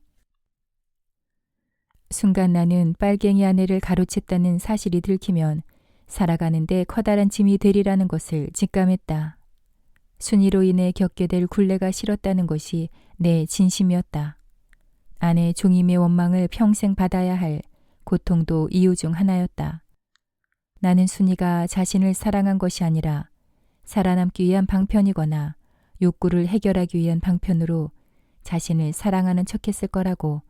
순간 나는 빨갱이 아내를 가로챘다는 사실이 들키면 살아가는데 커다란 짐이 되리라는 것을 직감했다. 순이로 인해 겪게 될 굴레가 싫었다는 것이 내 진심이었다. 아내 종임의 원망을 평생 받아야 할 고통도 이유 중 하나였다. 나는 순이가 자신을 사랑한 것이 아니라 살아남기 위한 방편이거나 욕구를 해결하기 위한 방편으로 자신을 사랑하는 척했을 거라고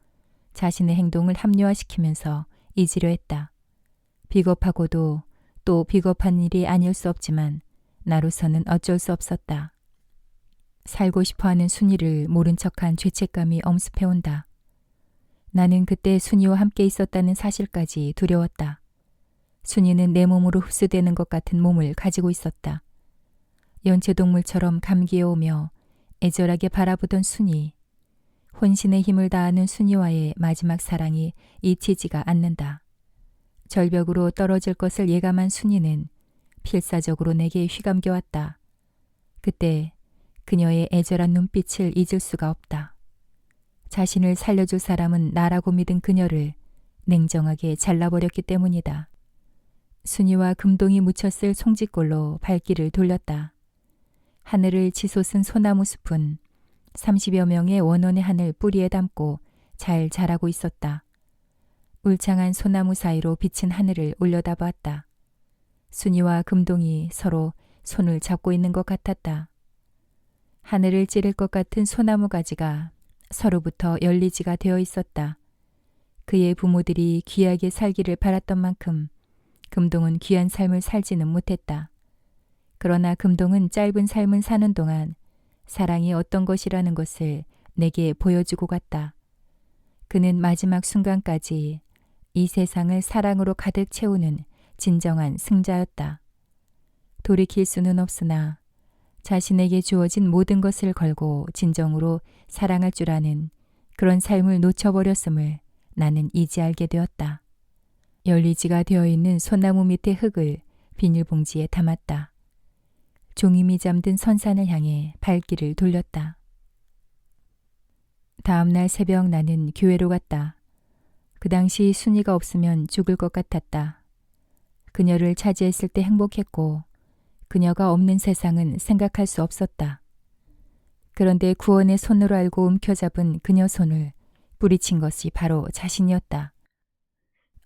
자신의 행동을 합리화시키면서 잊으려 했다. 비겁하고도 또 비겁한 일이 아닐 수 없지만 나로서는 어쩔 수 없었다. 살고 싶어하는 순이를 모른 척한 죄책감이 엄습해온다. 나는 그때 순이와 함께 있었다는 사실까지 두려웠다. 순이는 내 몸으로 흡수되는 것 같은 몸을 가지고 있었다. 연체동물처럼 감기해오며 애절하게 바라보던 순이, 혼신의 힘을 다하는 순이와의 마지막 사랑이 잊히지가 않는다. 절벽으로 떨어질 것을 예감한 순이는 필사적으로 내게 휘감겨왔다. 그때 그녀의 애절한 눈빛을 잊을 수가 없다. 자신을 살려줄 사람은 나라고 믿은 그녀를 냉정하게 잘라버렸기 때문이다. 순이와 금동이 묻혔을 송짓골로 발길을 돌렸다. 하늘을 치솟은 소나무 숲은 30여 명의 원원의 한을 뿌리에 담고 잘 자라고 있었다. 울창한 소나무 사이로 비친 하늘을 올려다보았다. 순이와 금동이 서로 손을 잡고 있는 것 같았다. 하늘을 찌를 것 같은 소나무 가지가 서로부터 열리지가 되어 있었다. 그의 부모들이 귀하게 살기를 바랐던 만큼 금동은 귀한 삶을 살지는 못했다. 그러나 금동은 짧은 삶을 사는 동안 사랑이 어떤 것이라는 것을 내게 보여주고 갔다. 그는 마지막 순간까지 이 세상을 사랑으로 가득 채우는 진정한 승자였다. 돌이킬 수는 없으나 자신에게 주어진 모든 것을 걸고 진정으로 사랑할 줄 아는 그런 삶을 놓쳐버렸음을 나는 이제 알게 되었다. 열리지가 되어 있는 소나무 밑의 흙을 비닐봉지에 담았다. 종임이 잠든 선산을 향해 발길을 돌렸다. 다음 날 새벽 나는 교회로 갔다. 그 당시 순이가 없으면 죽을 것 같았다. 그녀를 차지했을 때 행복했고 그녀가 없는 세상은 생각할 수 없었다. 그런데 구원의 손으로 알고 움켜잡은 그녀 손을 뿌리친 것이 바로 자신이었다.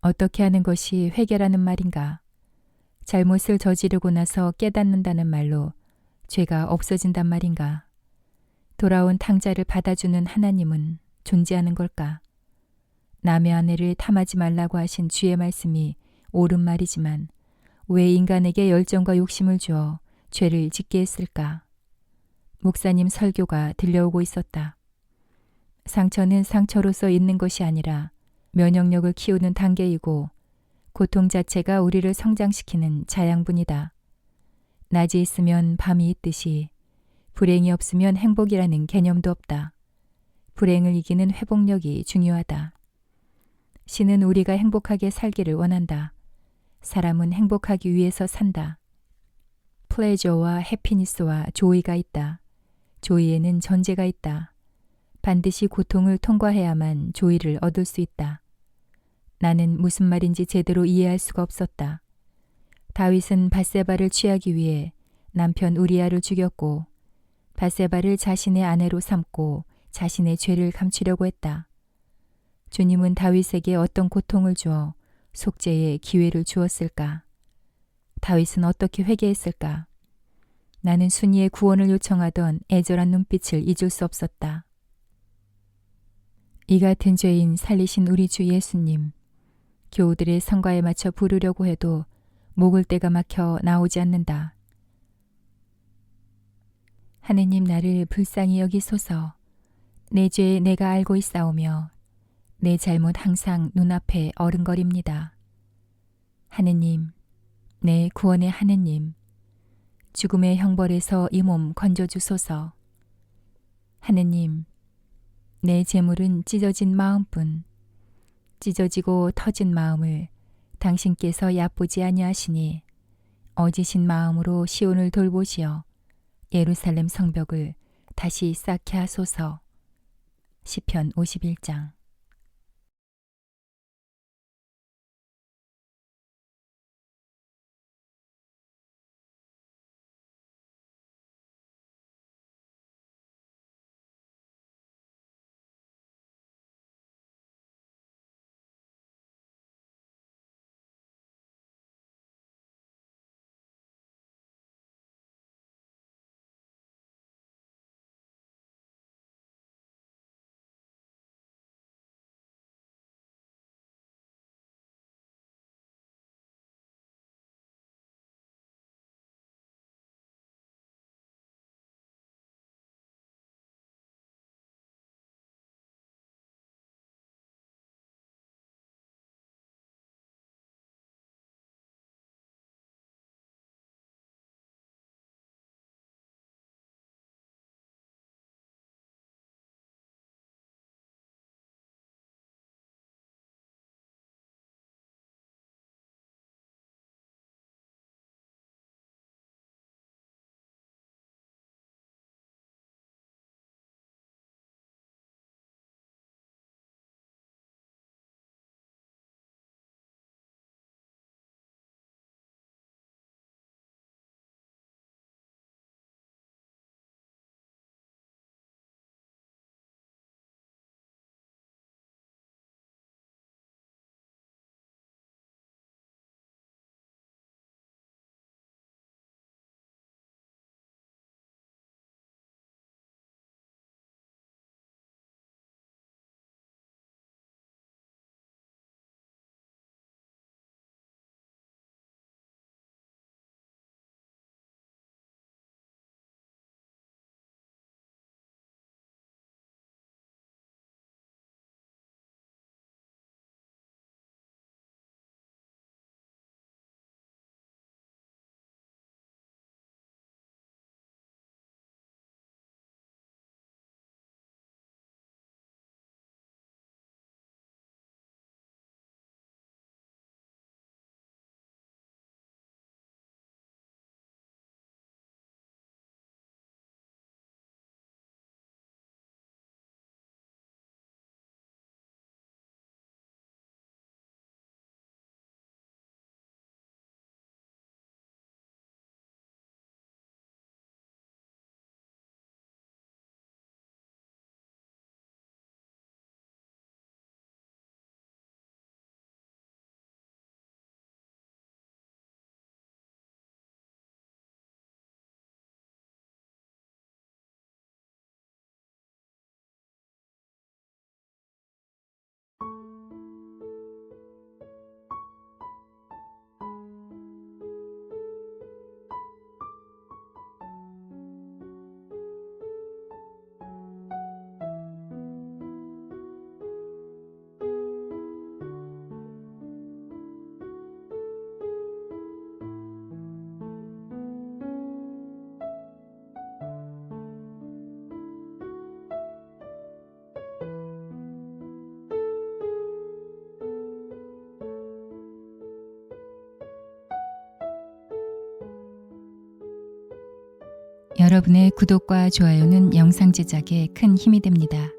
어떻게 하는 것이 회개라는 말인가? 잘못을 저지르고 나서 깨닫는다는 말로 죄가 없어진단 말인가? 돌아온 탕자를 받아주는 하나님은 존재하는 걸까? 남의 아내를 탐하지 말라고 하신 주의 말씀이 옳은 말이지만 왜 인간에게 열정과 욕심을 주어 죄를 짓게 했을까? 목사님 설교가 들려오고 있었다. 상처는 상처로서 있는 것이 아니라 면역력을 키우는 단계이고 고통 자체가 우리를 성장시키는 자양분이다. 낮이 있으면 밤이 있듯이 불행이 없으면 행복이라는 개념도 없다. 불행을 이기는 회복력이 중요하다. 신은 우리가 행복하게 살기를 원한다. 사람은 행복하기 위해서 산다. 플레저와 해피니스와 조이가 있다. 조이에는 전제가 있다. 반드시 고통을 통과해야만 조이를 얻을 수 있다. 나는 무슨 말인지 제대로 이해할 수가 없었다. 다윗은 밧세바를 취하기 위해 남편 우리아를 죽였고 밧세바를 자신의 아내로 삼고 자신의 죄를 감추려고 했다. 주님은 다윗에게 어떤 고통을 주어 속죄의 기회를 주었을까? 다윗은 어떻게 회개했을까? 나는 순이의 구원을 요청하던 애절한 눈빛을 잊을 수 없었다. 이 같은 죄인 살리신 우리 주 예수님, 교우들의 성가에 맞춰 부르려고 해도 목을 때가 막혀 나오지 않는다. 하느님 나를 불쌍히 여기소서. 내 죄 내가 알고 있사오며 내 잘못 항상 눈앞에 어른거립니다. 하느님, 내 구원의 하느님, 죽음의 형벌에서 이 몸 건져주소서. 하느님, 내 재물은 찢어진 마음뿐, 찢어지고 터진 마음을 당신께서 얕보지 아니하시니 어지신 마음으로 시온을 돌보시어 예루살렘 성벽을 다시 쌓게 하소서. 시편 51장. 여러분의 구독과 좋아요는 영상 제작에 큰 힘이 됩니다.